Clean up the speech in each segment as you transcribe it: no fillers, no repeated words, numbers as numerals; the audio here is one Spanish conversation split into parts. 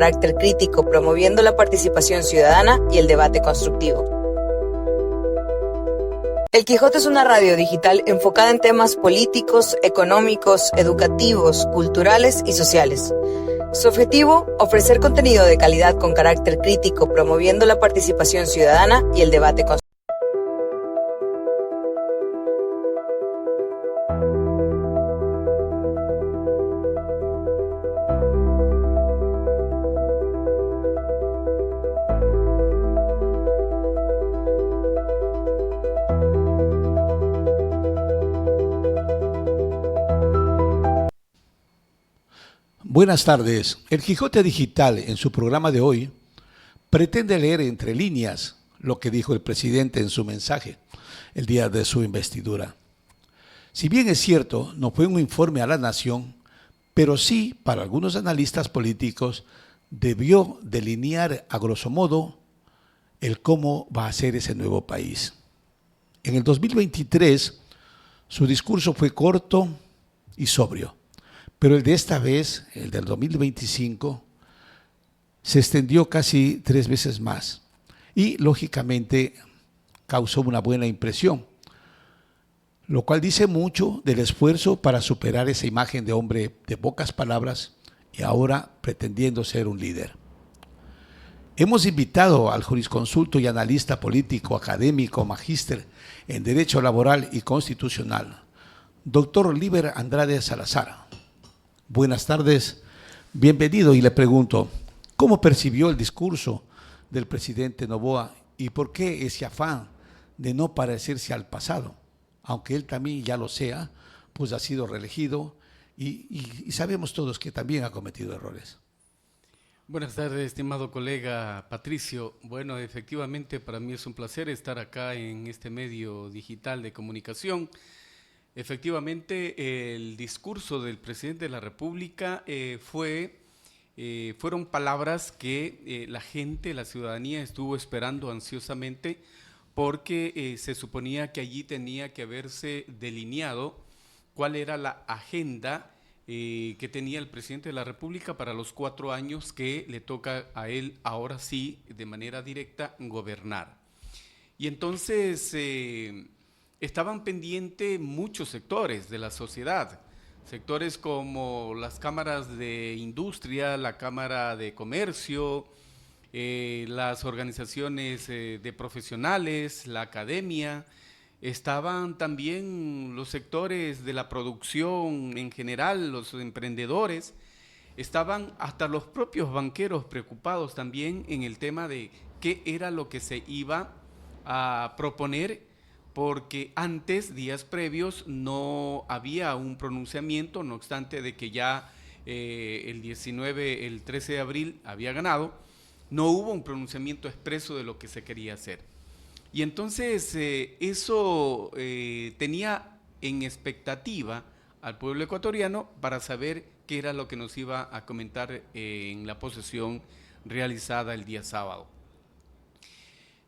carácter crítico, promoviendo la participación ciudadana y el debate constructivo. El Quijote es una radio digital enfocada en temas políticos, económicos, educativos, culturales y sociales. Su objetivo, ofrecer contenido de calidad con carácter crítico, promoviendo la participación ciudadana y el debate constructivo. Buenas tardes. El Quijote Digital, en su programa de hoy, pretende leer entre líneas lo que dijo el presidente en su mensaje el día de su investidura. Si bien es cierto, no fue un informe a la nación, pero sí, para algunos analistas políticos, debió delinear a grosso modo el cómo va a ser ese nuevo país. En el 2023, su discurso fue corto y sobrio. Pero el de esta vez, el del 2025, se extendió casi 3 veces más y, lógicamente, causó una buena impresión, lo cual dice mucho del esfuerzo para superar esa imagen de hombre de pocas palabras y ahora pretendiendo ser un líder. Hemos invitado al jurisconsulto y analista político, académico, magíster en Derecho Laboral y Constitucional, doctor Líber Andrade Salazar. Buenas tardes, bienvenido, y le pregunto, ¿cómo percibió el discurso del presidente Noboa y por qué ese afán de no parecerse al pasado? Aunque él también ya lo sea, pues ha sido reelegido y sabemos todos que también ha cometido errores. Buenas tardes, estimado colega Patricio. Bueno, efectivamente para mí es un placer estar acá en este medio digital de comunicación. Efectivamente, el discurso del presidente de la República fueron palabras que la gente, la ciudadanía estuvo esperando ansiosamente porque se suponía que allí tenía que haberse delineado cuál era la agenda que tenía el presidente de la República para los 4 años que le toca a él ahora sí de manera directa gobernar. Y entonces estaban pendientes muchos sectores de la sociedad, sectores como las cámaras de industria, la Cámara de Comercio, las organizaciones de profesionales, la academia, estaban también los sectores de la producción en general, los emprendedores, estaban hasta los propios banqueros preocupados también en el tema de qué era lo que se iba a proponer, porque antes, días previos, no había un pronunciamiento, no obstante de que ya el 13 de abril había ganado, no hubo un pronunciamiento expreso de lo que se quería hacer. Y entonces eso tenía en expectativa al pueblo ecuatoriano para saber qué era lo que nos iba a comentar en la posesión realizada el día sábado.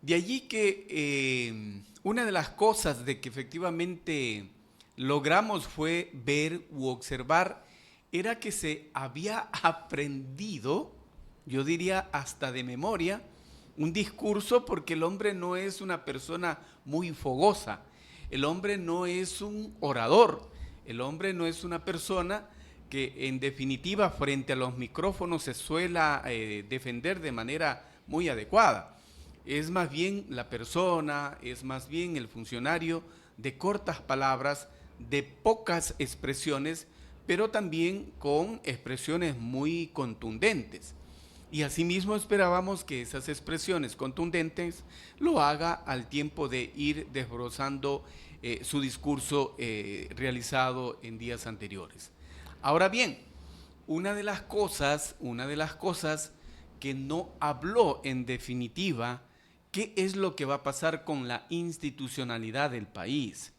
De allí que una de las cosas de que efectivamente logramos fue ver u observar era que se había aprendido, yo diría hasta de memoria, un discurso, porque el hombre no es una persona muy fogosa, el hombre no es un orador, el hombre no es una persona que en definitiva frente a los micrófonos se suela defender de manera muy adecuada. Es más bien la persona, es más bien el funcionario de cortas palabras, de pocas expresiones, pero también con expresiones muy contundentes. Y asimismo esperábamos que esas expresiones contundentes lo haga al tiempo de ir desbrozando su discurso realizado en días anteriores. Ahora bien, una de las cosas que no habló en definitiva, ¿qué es lo que va a pasar con la institucionalidad del país?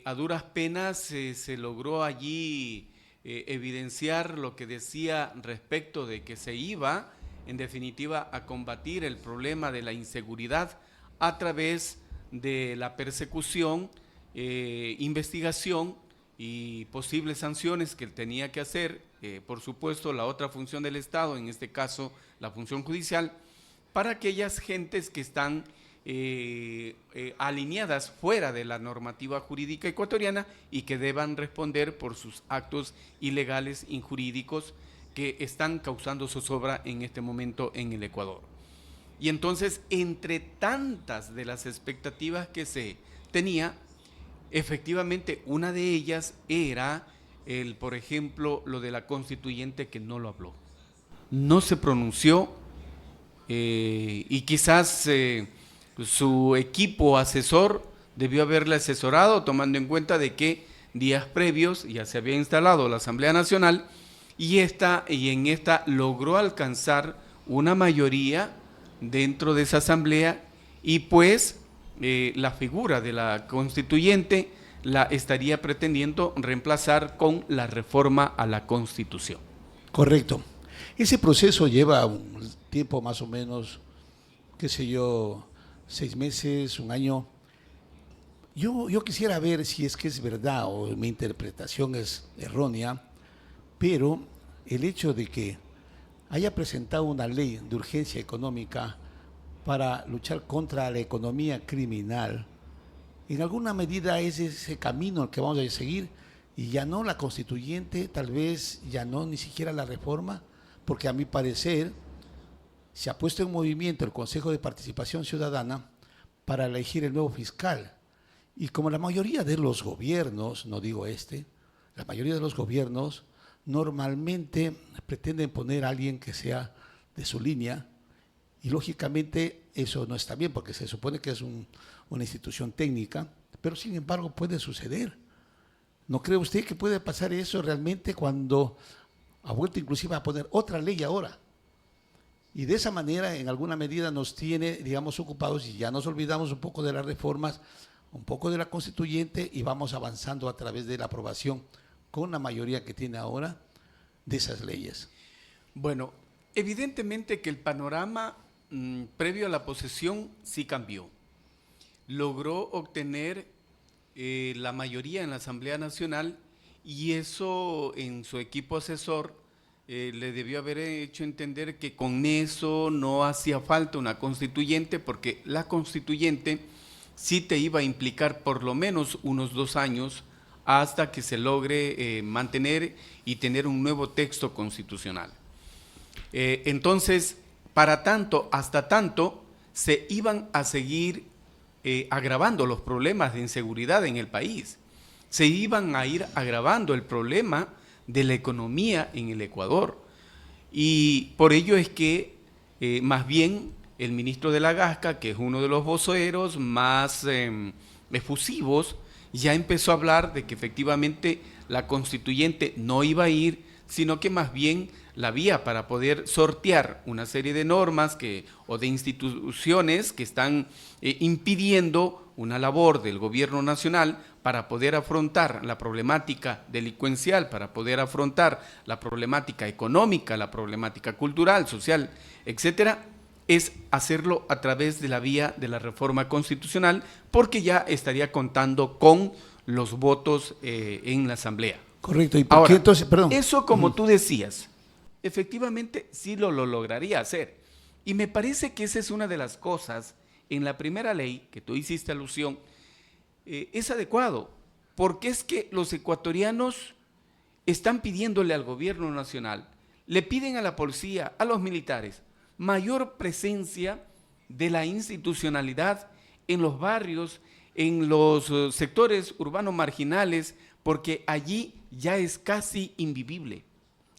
A duras penas se logró allí evidenciar lo que decía respecto de que se iba, en definitiva, a combatir el problema de la inseguridad a través de la persecución, investigación y posibles sanciones que él tenía que hacer, por supuesto la otra función del Estado, en este caso la función judicial, para aquellas gentes que están alineadas fuera de la normativa jurídica ecuatoriana y que deban responder por sus actos ilegales, injurídicos, que están causando zozobra en este momento en el Ecuador. Y entonces, entre tantas de las expectativas que se tenía, efectivamente una de ellas era, por ejemplo, lo de la constituyente, que no lo habló. No se pronunció y quizás su equipo asesor debió haberle asesorado, tomando en cuenta de que días previos ya se había instalado la Asamblea Nacional y en esta logró alcanzar una mayoría dentro de esa asamblea, y pues la figura de la constituyente la estaría pretendiendo reemplazar con la reforma a la Constitución. Correcto. Ese proceso lleva un tiempo más o menos, qué sé yo, 6 meses, un año. Yo quisiera ver si es que es verdad o mi interpretación es errónea, pero el hecho de que haya presentado una ley de urgencia económica para luchar contra la economía criminal, en alguna medida es ese camino el que vamos a seguir, y ya no la constituyente, tal vez ya no ni siquiera la reforma, porque a mi parecer se ha puesto en movimiento el Consejo de Participación Ciudadana para elegir el nuevo fiscal. Y como la mayoría de los gobiernos, no digo la mayoría de los gobiernos normalmente pretenden poner a alguien que sea de su línea, y lógicamente eso no está bien porque se supone que es una institución técnica, pero sin embargo puede suceder. ¿No cree usted que puede pasar eso realmente cuando ha vuelto inclusive a poner otra ley ahora? Y de esa manera, en alguna medida, nos tiene, digamos, ocupados, y ya nos olvidamos un poco de las reformas, un poco de la constituyente, y vamos avanzando a través de la aprobación con la mayoría que tiene ahora de esas leyes. Bueno, evidentemente que el panorama previo a la posesión sí cambió. Logró obtener la mayoría en la Asamblea Nacional, y eso en su equipo asesor le debió haber hecho entender que con eso no hacía falta una constituyente, porque la constituyente sí te iba a implicar por lo menos unos 2 años hasta que se logre mantener y tener un nuevo texto constitucional. Entonces, para tanto, hasta tanto, se iban a seguir agravando los problemas de inseguridad en el país. Se iban a ir agravando el problema de la economía en el Ecuador. Y por ello es que más bien el ministro de la Gasca, que es uno de los voceros más efusivos, ya empezó a hablar de que efectivamente la constituyente no iba a ir, sino que más bien la vía para poder sortear una serie de normas o de instituciones que están impidiendo una labor del gobierno nacional para poder afrontar la problemática delincuencial, para poder afrontar la problemática económica, la problemática cultural, social, etcétera, es hacerlo a través de la vía de la reforma constitucional, porque ya estaría contando con los votos en la Asamblea. Correcto. ¿Y por qué entonces, perdón? Eso, como tú decías, efectivamente sí lo lograría hacer. Y me parece que esa es una de las cosas en la primera ley que tú hiciste alusión, es adecuado, porque es que los ecuatorianos están pidiéndole al gobierno nacional, le piden a la policía, a los militares, mayor presencia de la institucionalidad en los barrios, en los sectores urbanos marginales, porque allí ya es casi invivible.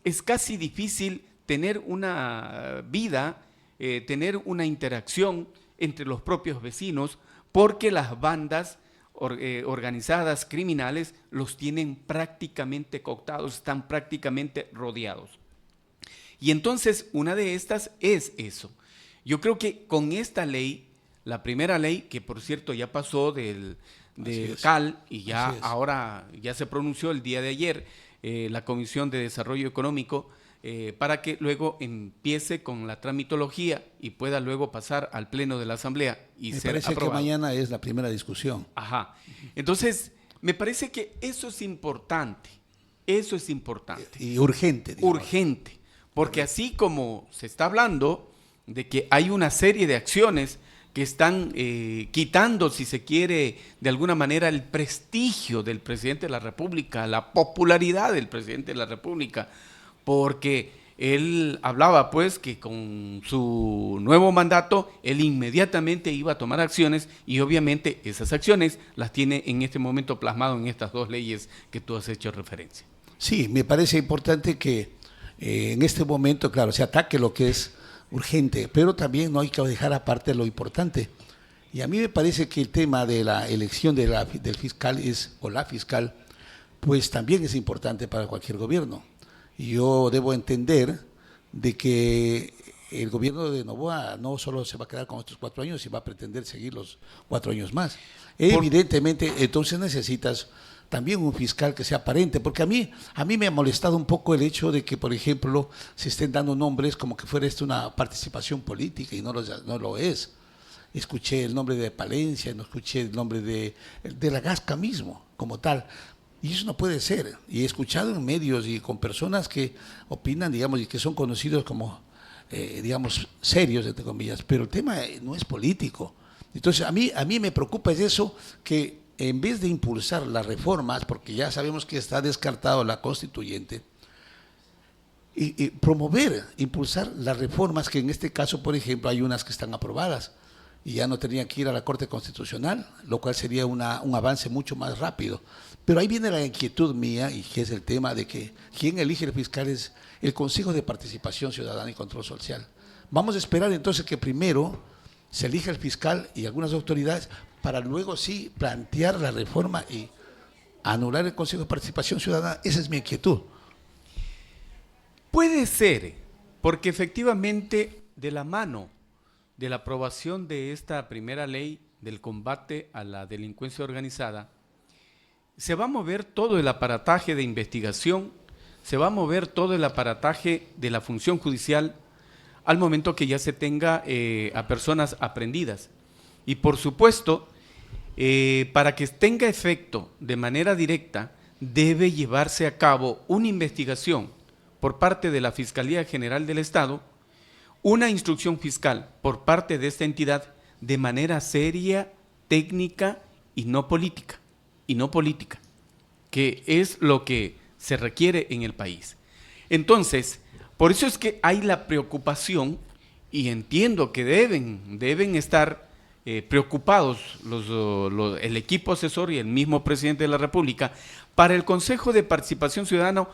Es casi difícil tener una vida, tener una interacción entre los propios vecinos, porque las bandas organizadas, criminales, los tienen prácticamente cooptados, están prácticamente rodeados. Y entonces una de estas es eso. Yo creo que con esta ley, la primera ley, que por cierto ya pasó del CAL, y ya ahora ya se pronunció el día de ayer la Comisión de Desarrollo Económico, para que luego empiece con la tramitología y pueda luego pasar al Pleno de la Asamblea y ser aprobado. Me parece que mañana es la primera discusión. Ajá. Entonces, Me parece que eso es importante. Eso es importante. Y urgente. Digamos. Urgente. Porque así como se está hablando de que hay una serie de acciones que están quitando, si se quiere, de alguna manera el prestigio del presidente de la República, la popularidad del presidente de la República, porque él hablaba pues que con su nuevo mandato él inmediatamente iba a tomar acciones y obviamente esas acciones las tiene en este momento plasmado en estas dos leyes que tú has hecho referencia. Sí, me parece importante que en este momento, claro, se ataque lo que es urgente, pero también no hay que dejar aparte lo importante. Y a mí me parece que el tema de la elección del fiscal o la fiscal, pues también es importante para cualquier gobierno. Y yo debo entender de que el gobierno de Noboa no solo se va a quedar con estos 4 años, sino va a pretender seguir los 4 años más. Evidentemente, entonces necesitas también un fiscal que sea aparente, porque a mí me ha molestado un poco el hecho de que, por ejemplo, se estén dando nombres como que fuera esto una participación política y no lo es. Escuché el nombre de Palencia, no escuché el nombre de la Gasca mismo, como tal. Y eso no puede ser. Y he escuchado en medios y con personas que opinan, digamos, y que son conocidos como, digamos, serios, entre comillas, pero el tema no es político. Entonces, a mí me preocupa es eso, que en vez de impulsar las reformas, porque ya sabemos que está descartado la constituyente, y impulsar las reformas, que en este caso, por ejemplo, hay unas que están aprobadas y ya no tenían que ir a la Corte Constitucional, lo cual sería un avance mucho más rápido. Pero ahí viene la inquietud mía, y que es el tema de que quien elige el fiscal es el Consejo de Participación Ciudadana y Control Social. Vamos a esperar entonces que primero se elija el fiscal y algunas autoridades para luego sí plantear la reforma y anular el Consejo de Participación Ciudadana. Esa es mi inquietud. Puede ser, porque efectivamente de la mano de la aprobación de esta primera ley del combate a la delincuencia organizada, se va a mover todo el aparataje de investigación, se va a mover todo el aparataje de la función judicial al momento que ya se tenga a personas aprehendidas. Y por supuesto, para que tenga efecto de manera directa, debe llevarse a cabo una investigación por parte de la Fiscalía General del Estado, una instrucción fiscal por parte de esta entidad de manera seria, técnica y no política, que es lo que se requiere en el país. Entonces, por eso es que hay la preocupación, y entiendo que deben estar preocupados el equipo asesor y el mismo presidente de la República, para el Consejo de Participación Ciudadana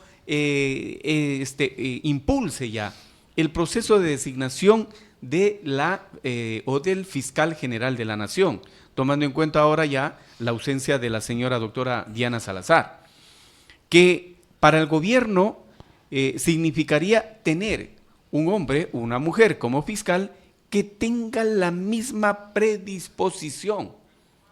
impulse ya el proceso de designación de o del fiscal general de la Nación, tomando en cuenta ahora ya la ausencia de la señora doctora Diana Salazar, que para el gobierno significaría tener un hombre o una mujer como fiscal que tenga la misma predisposición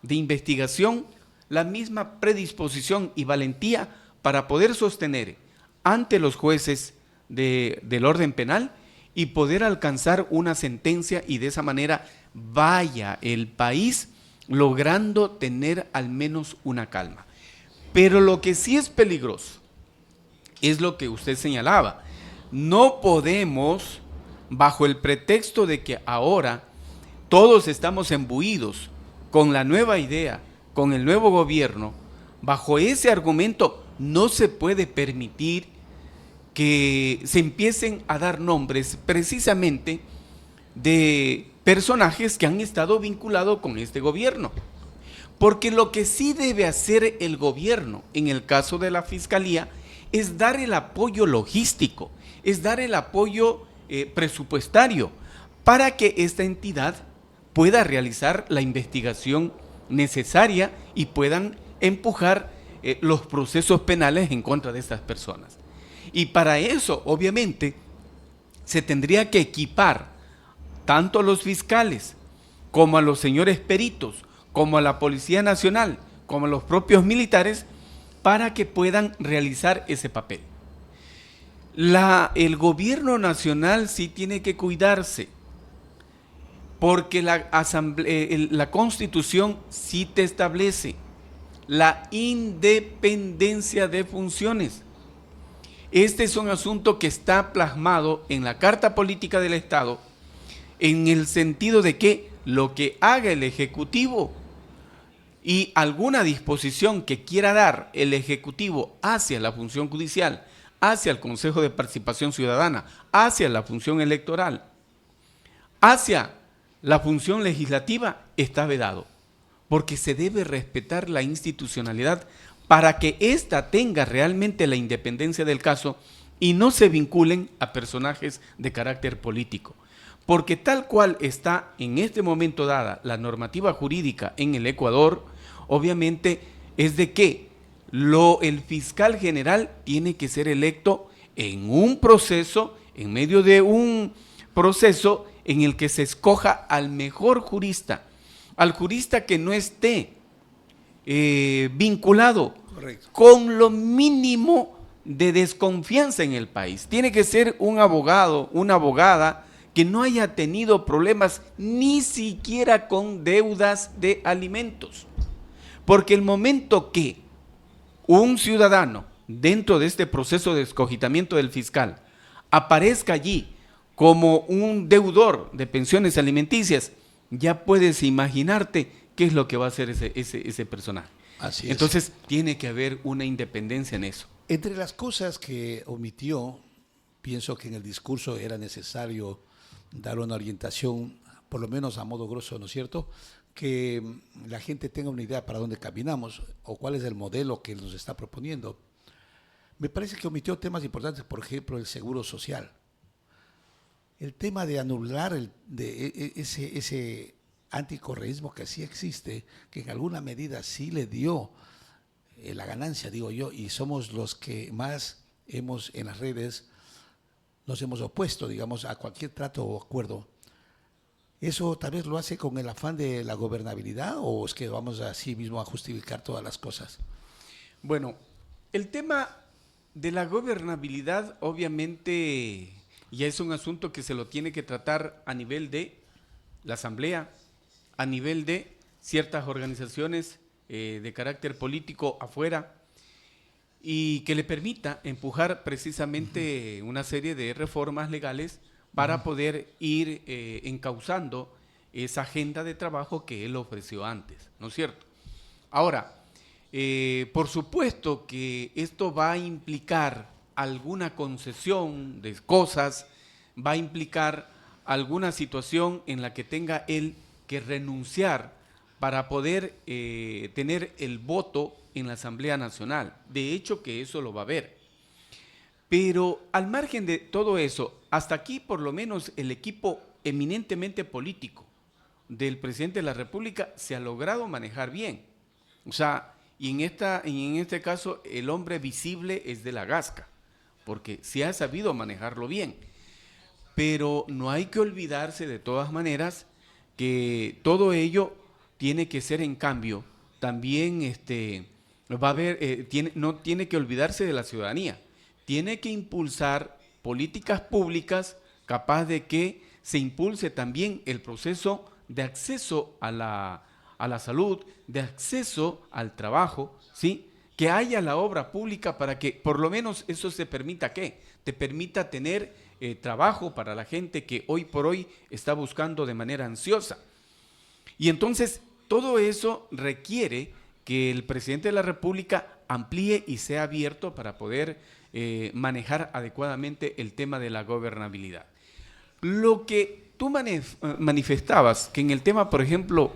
de investigación, la misma predisposición y valentía para poder sostener ante los jueces del orden penal y poder alcanzar una sentencia, y de esa manera vaya el país logrando tener al menos una calma. Pero lo que sí es peligroso es lo que usted señalaba. No podemos, bajo el pretexto de que ahora todos estamos imbuidos con la nueva idea, con el nuevo gobierno, bajo ese argumento no se puede permitir que se empiecen a dar nombres precisamente de personajes que han estado vinculados con este gobierno. Porque lo que sí debe hacer el gobierno en el caso de la Fiscalía es dar el apoyo logístico, es dar el apoyo presupuestario para que esta entidad pueda realizar la investigación necesaria y puedan empujar los procesos penales en contra de estas personas. Y para eso, obviamente, se tendría que equipar tanto a los fiscales como a los señores peritos, como a la Policía Nacional, como a los propios militares, para que puedan realizar ese papel. El gobierno nacional sí tiene que cuidarse, porque la Constitución sí te establece la independencia de funciones. Este es un asunto que está plasmado en la Carta Política del Estado, en el sentido de que lo que haga el Ejecutivo y alguna disposición que quiera dar el Ejecutivo hacia la función judicial, hacia el Consejo de Participación Ciudadana, hacia la función electoral, hacia la función legislativa, está vedado, porque se debe respetar la institucionalidad para que ésta tenga realmente la independencia del caso y no se vinculen a personajes de carácter político. Porque tal cual está en este momento dada la normativa jurídica en el Ecuador, obviamente es de que el fiscal general tiene que ser electo en un proceso, en medio de un proceso en el que se escoja al mejor jurista, al jurista que no esté vinculado Correcto. con lo mínimo de desconfianza en el país. Tiene que ser un abogado, una abogada que no haya tenido problemas ni siquiera con deudas de alimentos. Porque el momento que un ciudadano dentro de este proceso de escogitamiento del fiscal aparezca allí como un deudor de pensiones alimenticias, ya puedes imaginarte qué es lo que va a hacer ese personaje. Así es. Entonces tiene que haber una independencia en eso. Entre las cosas que omitió, pienso que en el discurso era necesario dar una orientación, por lo menos a modo grosso, ¿no es cierto?, que la gente tenga una idea para dónde caminamos o cuál es el modelo que nos está proponiendo. Me parece que omitió temas importantes, por ejemplo, el seguro social. El tema de anular ese anticorreísmo que sí existe, que en alguna medida sí le dio la ganancia, digo yo, y somos los que más hemos en las redes nos hemos opuesto, digamos, a cualquier trato o acuerdo. ¿Eso tal vez lo hace con el afán de la gobernabilidad o es que vamos así mismo a justificar todas las cosas? Bueno, el tema de la gobernabilidad obviamente ya es un asunto que se lo tiene que tratar a nivel de la Asamblea, a nivel de ciertas organizaciones de carácter político afuera, y que le permita empujar precisamente una serie de reformas legales para poder ir encauzando esa agenda de trabajo que él ofreció antes, ¿no es cierto? Ahora, por supuesto que esto va a implicar alguna concesión de cosas, va a implicar alguna situación en la que tenga él que renunciar para poder tener el voto en la Asamblea Nacional. De hecho que eso lo va a ver. Pero al margen de todo eso, hasta aquí por lo menos el equipo eminentemente político del presidente de la República se ha logrado manejar bien. O sea, y en este caso el hombre visible es de la Gasca, porque se ha sabido manejarlo bien. Pero no hay que olvidarse de todas maneras que todo ello tiene que ser en cambio, también va a haber, no tiene que olvidarse de la ciudadanía. Tiene que impulsar políticas públicas capaz de que se impulse también el proceso de acceso a la salud, de acceso al trabajo, ¿sí? Que haya la obra pública para que por lo menos eso se permita, ¿qué? Te permita tener trabajo para la gente que hoy por hoy está buscando de manera ansiosa. Y entonces todo eso requiere que el presidente de la República amplíe y sea abierto para poder manejar adecuadamente el tema de la gobernabilidad. Lo que tú manifestabas, que en el tema, por ejemplo,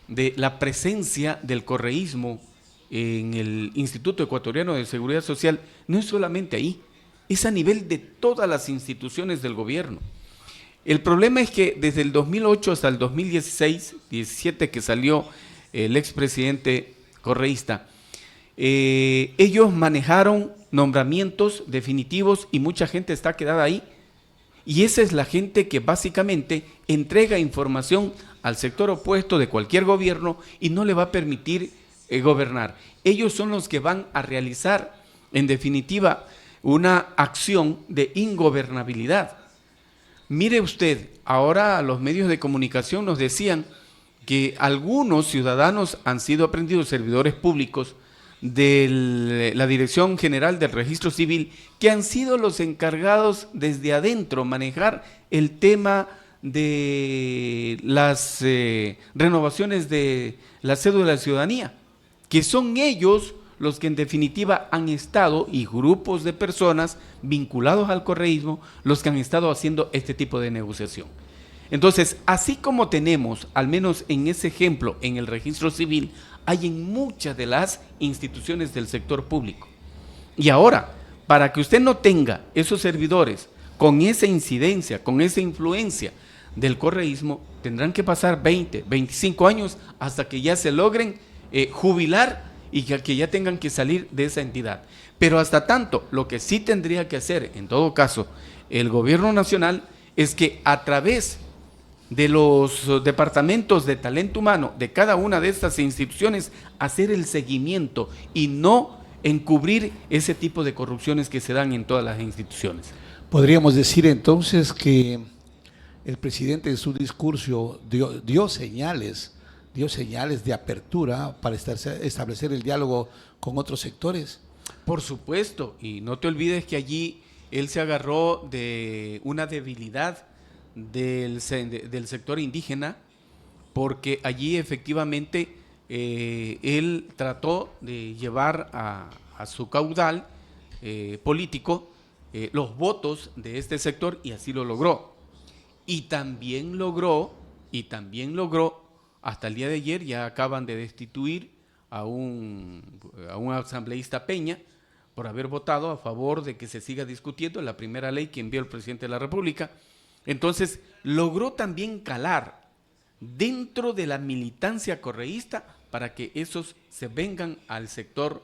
de la presencia del correísmo en el Instituto Ecuatoriano de Seguridad Social, no es solamente ahí, es a nivel de todas las instituciones del gobierno. El problema es que desde el 2008 hasta el 2016-17 que salió el expresidente correísta, ellos manejaron nombramientos definitivos y mucha gente está quedada ahí. Y esa es la gente que básicamente entrega información al sector opuesto de cualquier gobierno y no le va a permitir gobernar. Ellos son los que van a realizar, en definitiva, una acción de ingobernabilidad. Mire usted, ahora los medios de comunicación nos decían que algunos ciudadanos han sido aprendidos servidores públicos de la Dirección General del Registro Civil, que han sido los encargados desde adentro manejar el tema de las renovaciones de la cédula de ciudadanía, que son ellos los que en definitiva han estado, y grupos de personas vinculados al correísmo, los que han estado haciendo este tipo de negociación. Entonces, así como tenemos, al menos en ese ejemplo, en el registro civil, hay en muchas de las instituciones del sector público. Y ahora, para que usted no tenga esos servidores con esa incidencia, con esa influencia del correísmo, tendrán que pasar 20, 25 años hasta que ya se logren jubilar y que ya tengan que salir de esa entidad. Pero hasta tanto, lo que sí tendría que hacer, en todo caso, el gobierno nacional, es que a través de los departamentos de talento humano de cada una de estas instituciones, hacer el seguimiento y no encubrir ese tipo de corrupciones que se dan en todas las instituciones. Podríamos decir entonces que el presidente en su discurso dio señales de apertura para establecer el diálogo con otros sectores. Por supuesto, y no te olvides que allí él se agarró de una debilidad del sector indígena, porque allí efectivamente él trató de llevar a su caudal político los votos de este sector, y así lo logró. Y también logró, hasta el día de ayer ya acaban de destituir a un asambleísta Peña por haber votado a favor de que se siga discutiendo la primera ley que envió el presidente de la República. Entonces, logró también calar dentro de la militancia correísta para que esos se vengan al sector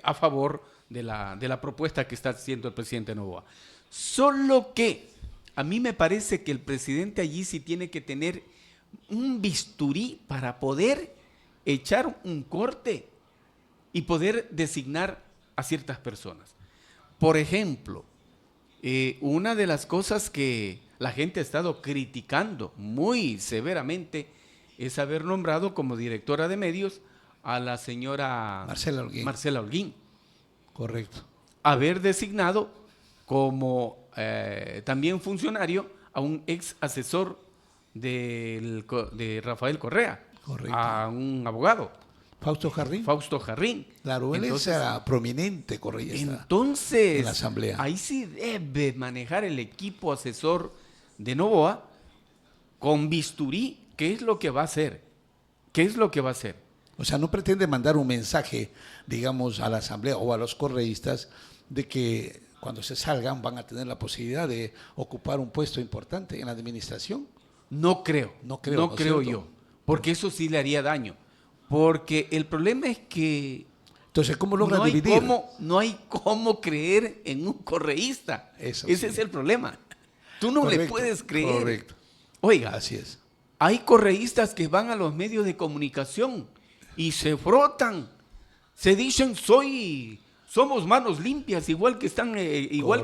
a favor de la propuesta que está haciendo el presidente Noboa. Solo que a mí me parece que el presidente allí sí tiene que tener un bisturí para poder echar un corte y poder designar a ciertas personas. Por ejemplo, una de las cosas que la gente ha estado criticando muy severamente es haber nombrado como directora de medios a la señora Marcela Holguín. Correcto. Haber designado como también funcionario a un ex asesor de Rafael Correa. Correcto. A un abogado. Fausto Jarrín. Claro, él era prominente correísta. Entonces, en la asamblea. Ahí sí debe manejar el equipo asesor de Noboa con bisturí. ¿Qué es lo que va a hacer? O sea, no pretende mandar un mensaje, digamos, a la asamblea o a los correístas de que cuando se salgan van a tener la posibilidad de ocupar un puesto importante en la administración. No creo yo, porque eso sí le haría daño. Porque el problema es que entonces, ¿cómo logra dividir? No hay cómo creer en un correísta. Ese es el problema. Tú no le puedes creer. Correcto. Oiga, así es. Hay correístas que van a los medios de comunicación y se frotan. Se dicen, somos manos limpias, igual que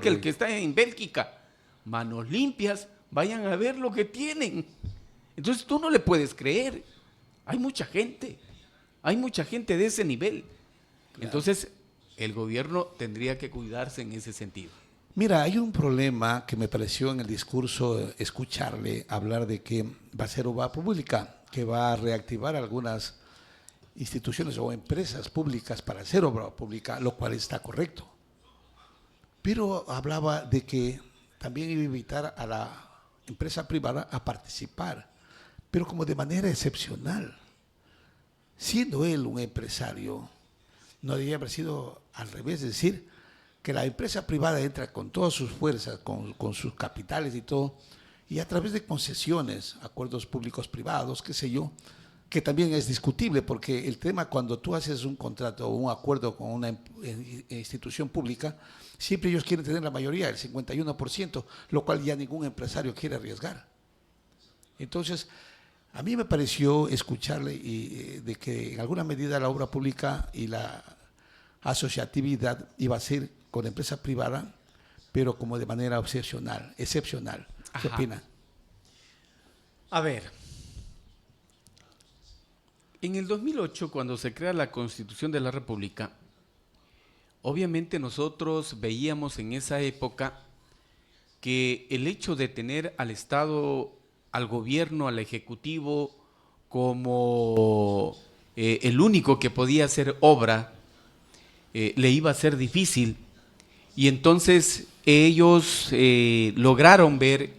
el que está en Bélgica. Manos limpias, vayan a ver lo que tienen. Entonces tú no le puedes creer. Hay mucha gente de ese nivel. Claro. Entonces, el gobierno tendría que cuidarse en ese sentido. Mira, hay un problema que me pareció en el discurso escucharle hablar de que va a ser obra pública, que va a reactivar algunas instituciones o empresas públicas para hacer obra pública, lo cual está correcto. Pero hablaba de que también iba a invitar a la empresa privada a participar, pero como de manera excepcional. Siendo él un empresario, no debería haber sido al revés, es decir, que la empresa privada entra con todas sus fuerzas, con sus capitales y todo, y a través de concesiones, acuerdos públicos privados, qué sé yo, que también es discutible, porque el tema cuando tú haces un contrato o un acuerdo con una institución pública, siempre ellos quieren tener la mayoría, el 51%, lo cual ya ningún empresario quiere arriesgar. Entonces, a mí me pareció escucharle de que en alguna medida la obra pública y la asociatividad iba a ser con empresa privada, pero como de manera excepcional. ¿Qué opina? A ver, En el 2008, cuando se crea la Constitución de la República, obviamente nosotros veíamos en esa época que el hecho de tener al Estado, al gobierno, al Ejecutivo, como el único que podía hacer obra, le iba a ser difícil. Y entonces ellos lograron ver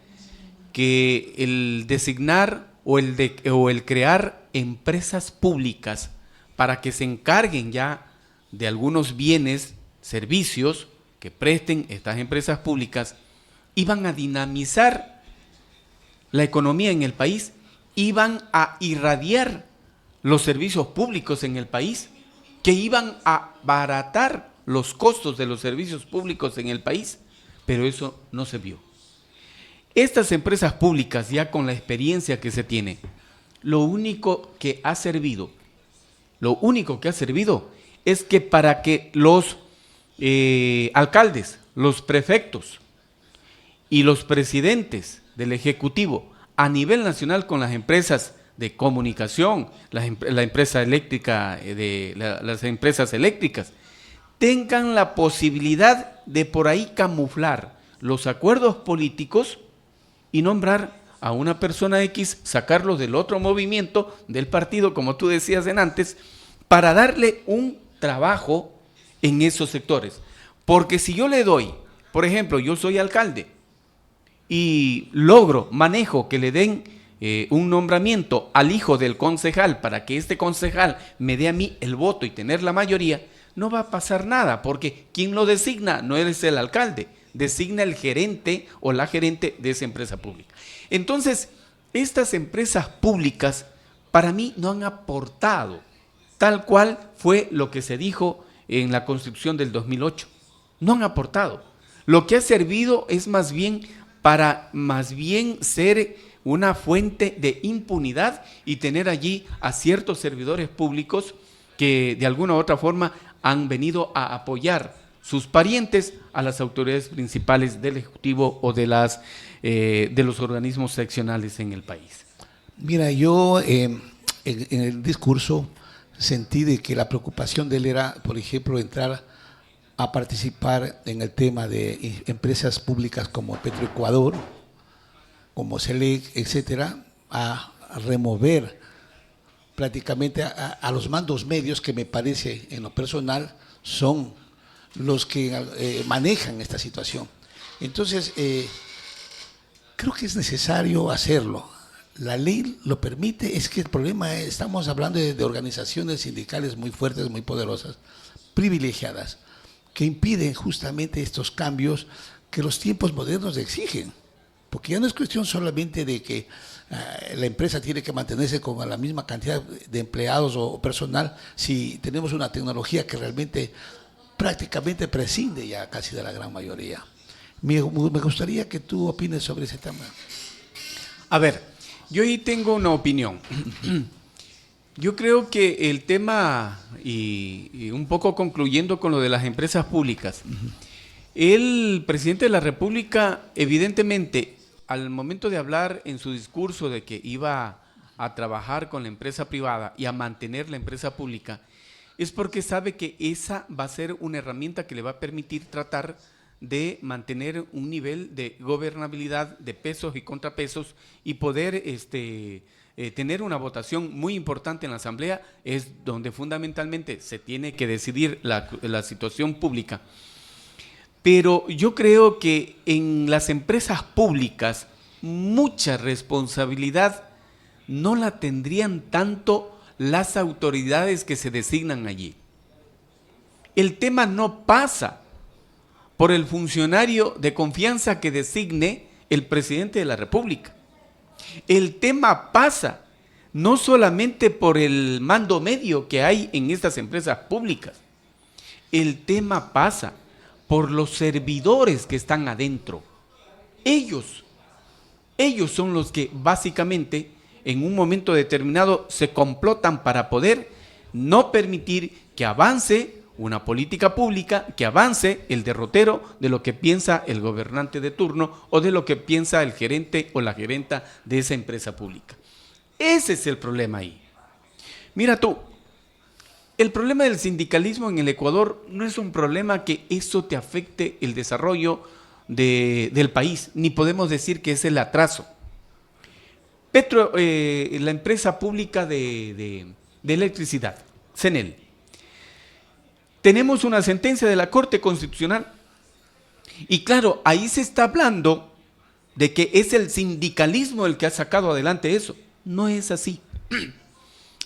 que el designar o el crear empresas públicas para que se encarguen ya de algunos bienes, servicios que presten estas empresas públicas, iban a dinamizar la economía en el país, iban a irradiar los servicios públicos en el país, que iban a abaratar los costos de los servicios públicos en el país, pero eso no se vio. Estas empresas públicas, ya con la experiencia que se tiene, lo único que ha servido es que para que los alcaldes, los prefectos y los presidentes del Ejecutivo a nivel nacional con las empresas de comunicación, la empresa eléctrica, las empresas eléctricas, tengan la posibilidad de por ahí camuflar los acuerdos políticos y nombrar a una persona X, sacarlo del otro movimiento, del partido, como tú decías antes, para darle un trabajo en esos sectores. Porque si yo le doy, por ejemplo, yo soy alcalde y manejo que le den un nombramiento al hijo del concejal para que este concejal me dé a mí el voto y tener la mayoría, no va a pasar nada, porque quien lo designa no es el alcalde, designa el gerente o la gerente de esa empresa pública. Entonces, estas empresas públicas para mí no han aportado, tal cual fue lo que se dijo en la Constitución del 2008. No han aportado. Lo que ha servido es más bien para ser una fuente de impunidad y tener allí a ciertos servidores públicos que de alguna u otra forma han venido a apoyar sus parientes a las autoridades principales del Ejecutivo o de los organismos seccionales en el país. Mira, yo en el discurso sentí de que la preocupación de él era, por ejemplo, entrar a participar en el tema de empresas públicas como Petroecuador, como SELEC, etcétera, a remover prácticamente a los mandos medios que me parece en lo personal son los que manejan esta situación. Entonces, creo que es necesario hacerlo. La ley lo permite, es que el problema es, estamos hablando de organizaciones sindicales muy fuertes, muy poderosas, privilegiadas, que impiden justamente estos cambios que los tiempos modernos exigen. Porque ya no es cuestión solamente de que la empresa tiene que mantenerse con la misma cantidad de empleados o personal si tenemos una tecnología que realmente prácticamente prescinde ya casi de la gran mayoría. Me gustaría que tú opines sobre ese tema. A ver, yo ahí tengo una opinión. Yo creo que el tema, y un poco concluyendo con lo de las empresas públicas, el presidente de la República, evidentemente, al momento de hablar en su discurso de que iba a trabajar con la empresa privada y a mantener la empresa pública, es porque sabe que esa va a ser una herramienta que le va a permitir tratar de mantener un nivel de gobernabilidad de pesos y contrapesos y poder tener una votación muy importante en la Asamblea, es donde fundamentalmente se tiene que decidir la situación pública. Pero yo creo que en las empresas públicas mucha responsabilidad no la tendrían tanto las autoridades que se designan allí. El tema no pasa por el funcionario de confianza que designe el presidente de la República. El tema pasa no solamente por el mando medio que hay en estas empresas públicas. El tema pasa por los servidores que están adentro. Ellos son los que básicamente en un momento determinado se complotan para poder no permitir que avance una política pública, que avance el derrotero de lo que piensa el gobernante de turno o de lo que piensa el gerente o la gerenta de esa empresa pública. Ese es el problema ahí. Mira tú, el problema del sindicalismo en el Ecuador no es un problema que eso te afecte el desarrollo del país, ni podemos decir que es el atraso. La empresa pública de electricidad, CENEL, tenemos una sentencia de la Corte Constitucional y claro, ahí se está hablando de que es el sindicalismo el que ha sacado adelante eso. No es así.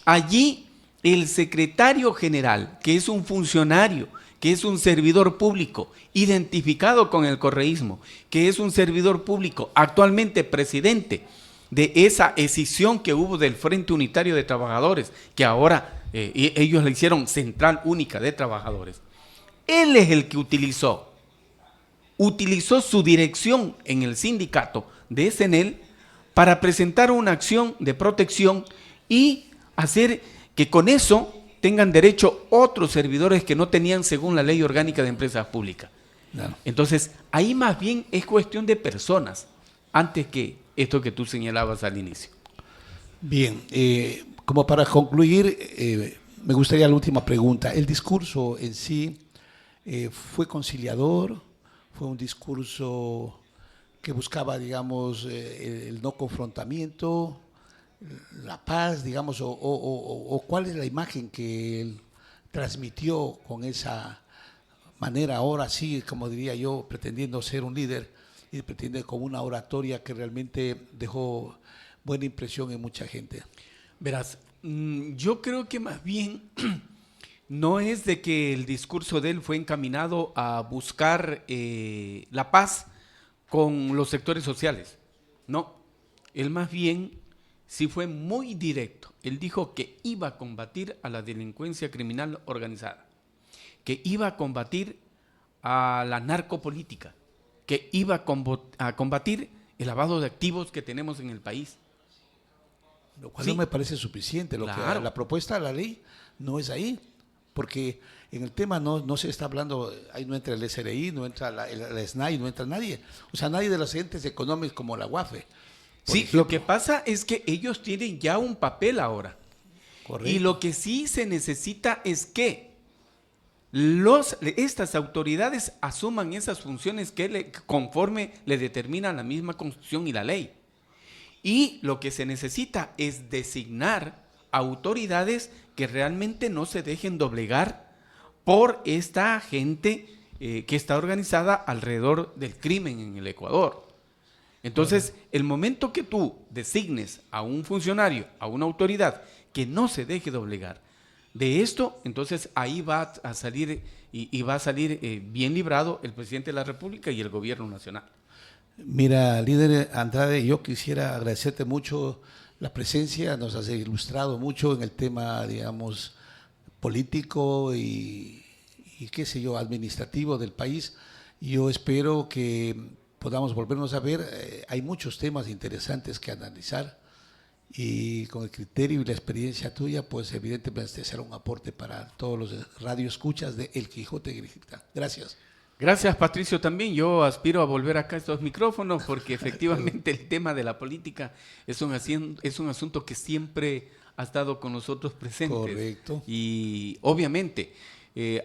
Allí el secretario general, que es un funcionario, que es un servidor público, identificado con el correísmo, que es un servidor público, actualmente presidente de esa escisión que hubo del Frente Unitario de Trabajadores, que ahora ellos le hicieron Central Única de Trabajadores. Él es el que utilizó su dirección en el sindicato de CENEL para presentar una acción de protección y hacer que con eso tengan derecho otros servidores que no tenían según la Ley Orgánica de Empresas Públicas. Claro. Entonces, ahí más bien es cuestión de personas, antes que esto que tú señalabas al inicio. Bien, como para concluir, me gustaría la última pregunta. ¿El discurso en sí fue conciliador? ¿Fue un discurso que buscaba, digamos, el no confrontamiento, la paz, digamos, o cuál es la imagen que él transmitió con esa manera, ahora sí, como diría yo, pretendiendo ser un líder y pretende con una oratoria que realmente dejó buena impresión en mucha gente? Verás, yo creo que más bien no es de que el discurso de él fue encaminado a buscar la paz con los sectores sociales. No, él más bien sí fue muy directo. Él dijo que iba a combatir a la delincuencia criminal organizada, que iba a combatir a la narcopolítica, que iba a combatir el lavado de activos que tenemos en el país. Lo cual no me parece suficiente. Claro. La propuesta de la ley no es ahí, porque en el tema no se está hablando, ahí no entra el SRI, no entra el SNAI, no entra nadie. O sea, nadie de los entes económicos como la UAFE. Sí, ejemplo. Lo que pasa es que ellos tienen ya un papel ahora. Correcto. Y lo que sí se necesita es que estas autoridades asuman esas funciones que conforme le determina la misma Constitución y la ley. Y lo que se necesita es designar autoridades que realmente no se dejen doblegar por esta gente que está organizada alrededor del crimen en el Ecuador. Entonces, el momento que tú designes a un funcionario, a una autoridad que no se deje doblegar de esto, entonces ahí va a salir y va a salir bien librado el presidente de la República y el gobierno nacional. Mira, líder Andrade, yo quisiera agradecerte mucho la presencia, nos has ilustrado mucho en el tema, digamos, político y qué sé yo, administrativo del país. Yo espero que podamos volvernos a ver. Hay muchos temas interesantes que analizar y con el criterio y la experiencia tuya, pues evidentemente será un aporte para todos los radioescuchas de El Quijote Digital. Gracias. Gracias, Patricio. También yo aspiro a volver acá a estos micrófonos porque efectivamente el tema de la política es un asunto que siempre ha estado con nosotros presentes. Correcto. Y obviamente,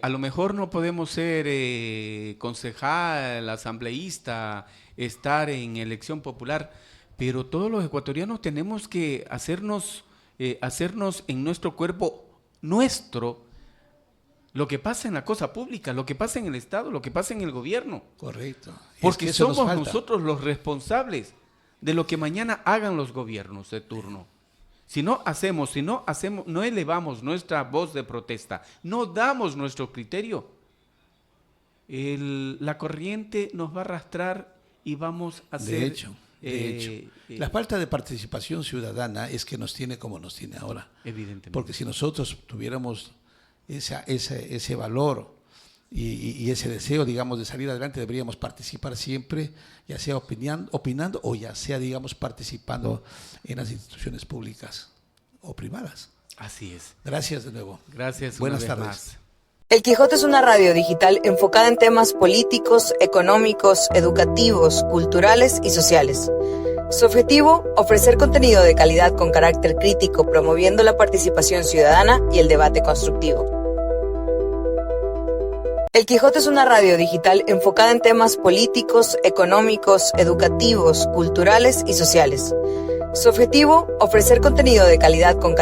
a lo mejor no podemos ser concejal, asambleísta, estar en elección popular, pero todos los ecuatorianos tenemos que hacernos en nuestro cuerpo nuestro lo que pasa en la cosa pública, lo que pasa en el Estado, lo que pasa en el gobierno. Correcto. Porque es que somos nosotros los responsables de lo que mañana hagan los gobiernos de turno. Si no elevamos nuestra voz de protesta, no damos nuestro criterio, la corriente nos va a arrastrar y vamos a ser... De hecho, la falta de participación ciudadana es que nos tiene como nos tiene ahora. Evidentemente. Porque si nosotros tuviéramos ese valor y ese deseo, digamos, de salir adelante, deberíamos participar siempre, ya sea opinando o ya sea, digamos, participando en las instituciones públicas o privadas. Así es. Gracias de nuevo. Gracias. Buenas tardes. El Quijote es una radio digital enfocada en temas políticos, económicos, educativos, culturales y sociales. Su objetivo, ofrecer contenido de calidad con carácter crítico, promoviendo la participación ciudadana y el debate constructivo. El Quijote es una radio digital enfocada en temas políticos, económicos, educativos, culturales y sociales. Su objetivo, ofrecer contenido de calidad con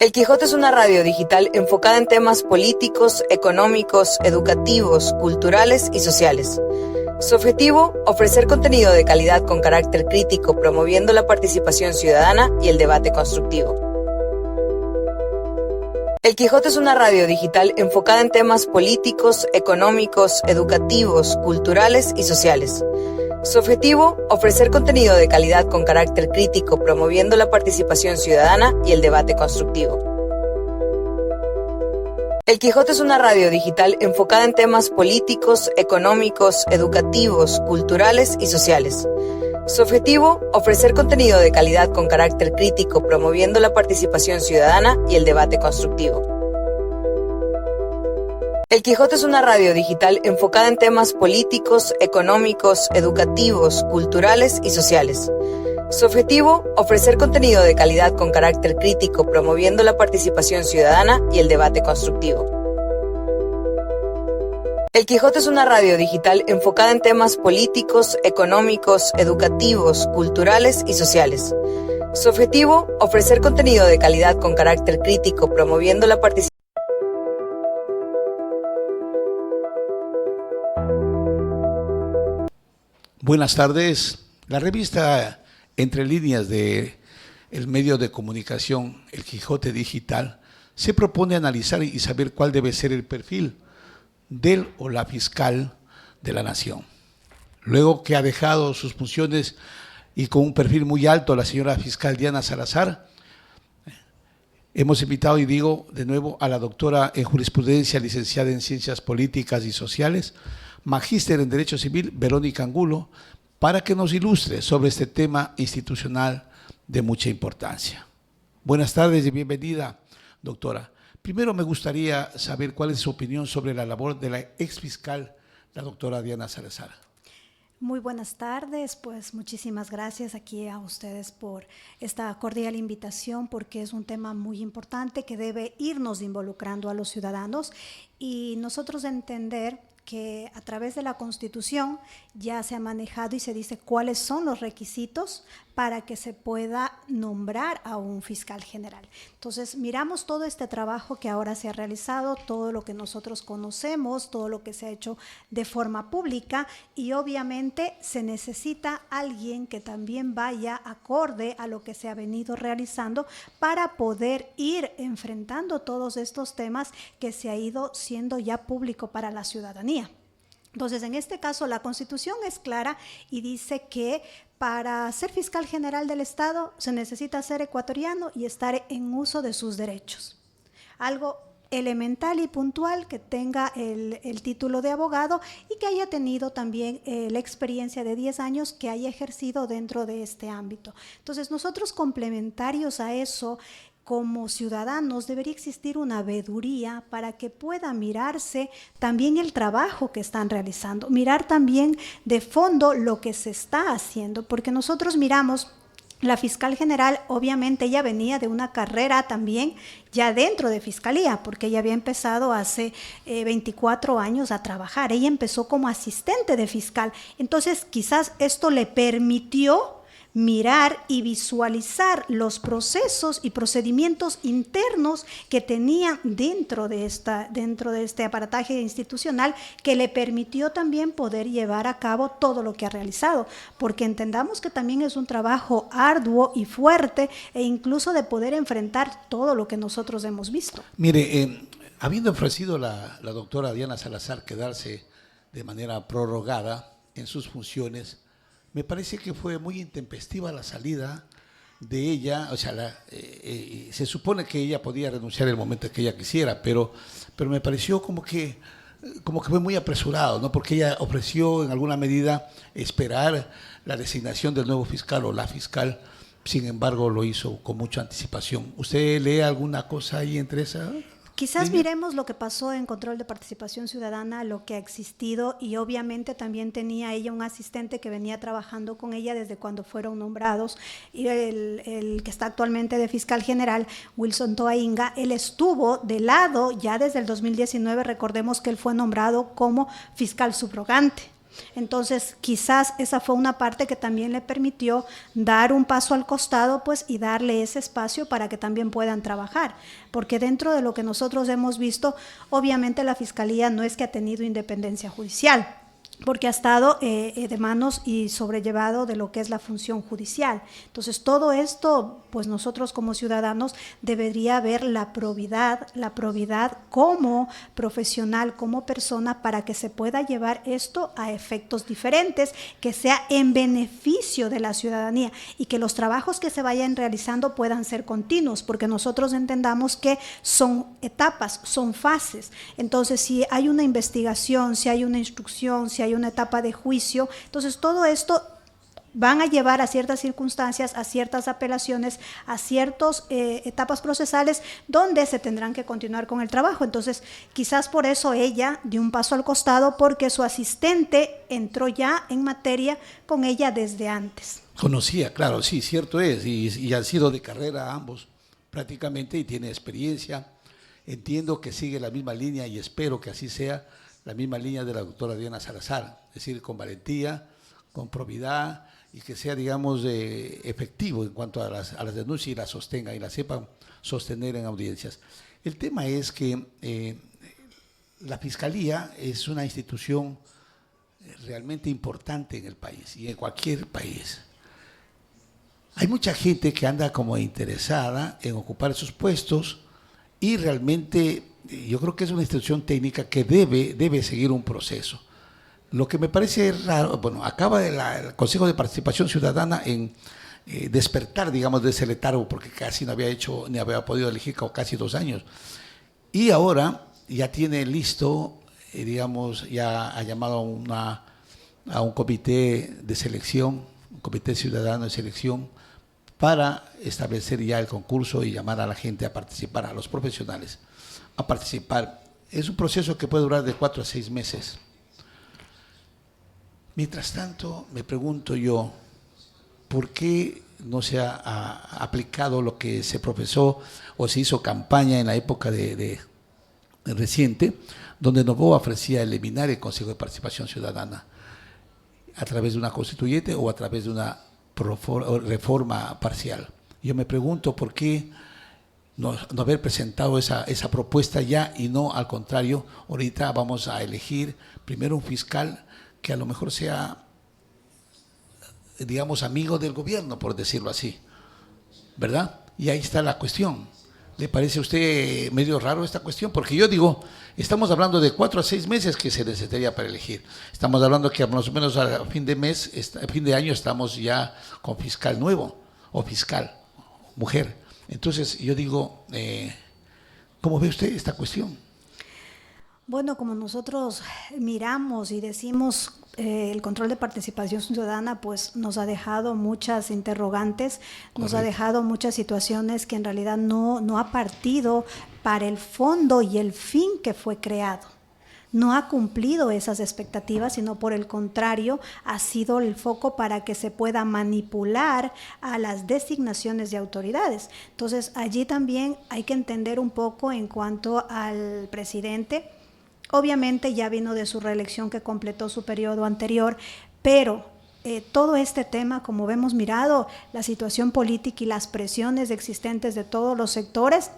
El Quijote es una radio digital enfocada en temas políticos, económicos, educativos, culturales y sociales. Su objetivo, ofrecer contenido de calidad con carácter crítico, promoviendo la participación ciudadana y el debate constructivo. El Quijote es una radio digital enfocada en temas políticos, económicos, educativos, culturales y sociales. Su objetivo, ofrecer contenido de calidad con carácter crítico, promoviendo la participación ciudadana y el debate constructivo. El Quijote es una radio digital enfocada en temas políticos, económicos, educativos, culturales y sociales. Su objetivo, ofrecer contenido de calidad con carácter crítico, promoviendo la participación ciudadana y el debate constructivo. El Quijote es una radio digital enfocada en temas políticos, económicos, educativos, culturales y sociales. Su objetivo, ofrecer contenido de calidad con carácter crítico, promoviendo la participación ciudadana y el debate constructivo. El Quijote es una radio digital enfocada en temas políticos, económicos, educativos, culturales y sociales. Su objetivo, ofrecer contenido de calidad con carácter crítico, promoviendo la participación. Buenas tardes. La revista Entre Líneas de el medio de comunicación El Quijote Digital se propone analizar y saber cuál debe ser el perfil del o la fiscal de la nación. Luego que ha dejado sus funciones y con un perfil muy alto la señora fiscal Diana Salazar, hemos invitado, y digo de nuevo, a la doctora en jurisprudencia, licenciada en Ciencias Políticas y Sociales, magíster en Derecho Civil, Verónica Angulo, para que nos ilustre sobre este tema institucional de mucha importancia. Buenas tardes y bienvenida, doctora. Primero me gustaría saber cuál es su opinión sobre la labor de la exfiscal, la doctora Diana Salazar. Muy buenas tardes, pues muchísimas gracias aquí a ustedes por esta cordial invitación, porque es un tema muy importante que debe irnos involucrando a los ciudadanos y nosotros entender que a través de la Constitución ya se ha manejado y se dice cuáles son los requisitos para que se pueda nombrar a un fiscal general. Entonces, miramos todo este trabajo que ahora se ha realizado, todo lo que nosotros conocemos, todo lo que se ha hecho de forma pública, y obviamente se necesita alguien que también vaya acorde a lo que se ha venido realizando para poder ir enfrentando todos estos temas que se ha ido siendo ya público para la ciudadanía. Entonces, en este caso, la Constitución es clara y dice que para ser fiscal general del Estado se necesita ser ecuatoriano y estar en uso de sus derechos. Algo elemental y puntual, que tenga el título de abogado y que haya tenido también la experiencia de 10 años que haya ejercido dentro de este ámbito. Entonces, nosotros complementarios a eso, como ciudadanos debería existir una veeduría para que pueda mirarse también el trabajo que están realizando, mirar también de fondo lo que se está haciendo, porque nosotros miramos. La fiscal general, obviamente, ella venía de una carrera también ya dentro de fiscalía, porque ella había empezado hace 24 años a trabajar. Ella empezó como asistente de fiscal. Entonces, quizás esto le permitió mirar y visualizar los procesos y procedimientos internos que tenían dentro de este aparataje institucional, que le permitió también poder llevar a cabo todo lo que ha realizado, porque entendamos que también es un trabajo arduo y fuerte, e incluso de poder enfrentar todo lo que nosotros hemos visto. Mire, habiendo ofrecido la doctora Diana Salazar quedarse de manera prorrogada en sus funciones, me parece que fue muy intempestiva la salida de ella. O sea, se supone que ella podía renunciar el momento que ella quisiera, pero me pareció como que fue muy apresurado, ¿no? Porque ella ofreció en alguna medida esperar la designación del nuevo fiscal o la fiscal, sin embargo lo hizo con mucha anticipación. ¿Usted lee alguna cosa ahí entre esa? Quizás miremos lo que pasó en control de participación ciudadana, lo que ha existido, y obviamente también tenía ella un asistente que venía trabajando con ella desde cuando fueron nombrados, y el que está actualmente de fiscal general, Wilson Toainga, él estuvo de lado ya desde el 2019, recordemos que él fue nombrado como fiscal subrogante. Entonces, quizás esa fue una parte que también le permitió dar un paso al costado, pues, y darle ese espacio para que también puedan trabajar, porque dentro de lo que nosotros hemos visto, obviamente la Fiscalía no es que ha tenido independencia judicial, porque ha estado de manos y sobrellevado de lo que es la función judicial. Entonces, todo esto, pues nosotros como ciudadanos debería ver la probidad como profesional, como persona, para que se pueda llevar esto a efectos diferentes, que sea en beneficio de la ciudadanía y que los trabajos que se vayan realizando puedan ser continuos, porque nosotros entendamos que son etapas, son fases. Entonces, si hay una investigación, si hay una instrucción, si hay una etapa de juicio, entonces todo esto van a llevar a ciertas circunstancias, a ciertas apelaciones, a ciertas etapas procesales donde se tendrán que continuar con el trabajo. Entonces, quizás por eso ella dio un paso al costado, porque su asistente entró ya en materia con ella desde antes. Conocía, claro, sí, cierto es, y han sido de carrera ambos prácticamente, y tiene experiencia. Entiendo que sigue la misma línea, y espero que así sea, la misma línea de la doctora Diana Salazar, es decir, con valentía, con probidad, y que sea, digamos, efectivo en cuanto a las denuncias, y las sostenga y las sepan sostener en audiencias. El tema es que la Fiscalía es una institución realmente importante en el país y en cualquier país. Hay mucha gente que anda como interesada en ocupar esos puestos, y realmente yo creo que es una institución técnica que debe seguir un proceso. Lo que me parece raro, bueno, acaba el Consejo de Participación Ciudadana en despertar, digamos, de ese letargo, porque casi no había hecho, ni había podido elegir casi 2 años. Y ahora ya tiene listo, digamos, ya ha llamado a un comité de selección, un comité ciudadano de selección, para establecer ya el concurso y llamar a la gente a participar, a los profesionales a participar. Es un proceso que puede durar de 4 a 6 meses. Mientras tanto, me pregunto yo, ¿por qué no se ha aplicado lo que se profesó o se hizo campaña en la época de reciente, donde Noboa ofrecía eliminar el Consejo de Participación Ciudadana a través de una constituyente o a través de una reforma parcial? Yo me pregunto por qué no haber presentado esa propuesta ya, y no al contrario, ahorita vamos a elegir primero un fiscal que a lo mejor sea, digamos, amigo del gobierno, por decirlo así, ¿verdad? Y ahí está la cuestión. ¿Le parece a usted medio raro esta cuestión? Porque yo digo, estamos hablando de 4 a 6 meses que se necesitaría para elegir. Estamos hablando que más o menos a fin de año estamos ya con fiscal nuevo, o fiscal, mujer. Entonces yo digo, ¿cómo ve usted esta cuestión? Bueno, como nosotros miramos y decimos, el control de participación ciudadana pues nos ha dejado muchas interrogantes, nos ha dejado muchas situaciones que en realidad no ha partido para el fondo y el fin que fue creado. No ha cumplido esas expectativas, sino por el contrario, ha sido el foco para que se pueda manipular a las designaciones de autoridades. Entonces, allí también hay que entender un poco en cuanto al presidente. Obviamente ya vino de su reelección, que completó su periodo anterior, pero todo este tema, como hemos mirado, la situación política y las presiones existentes de todos los sectores,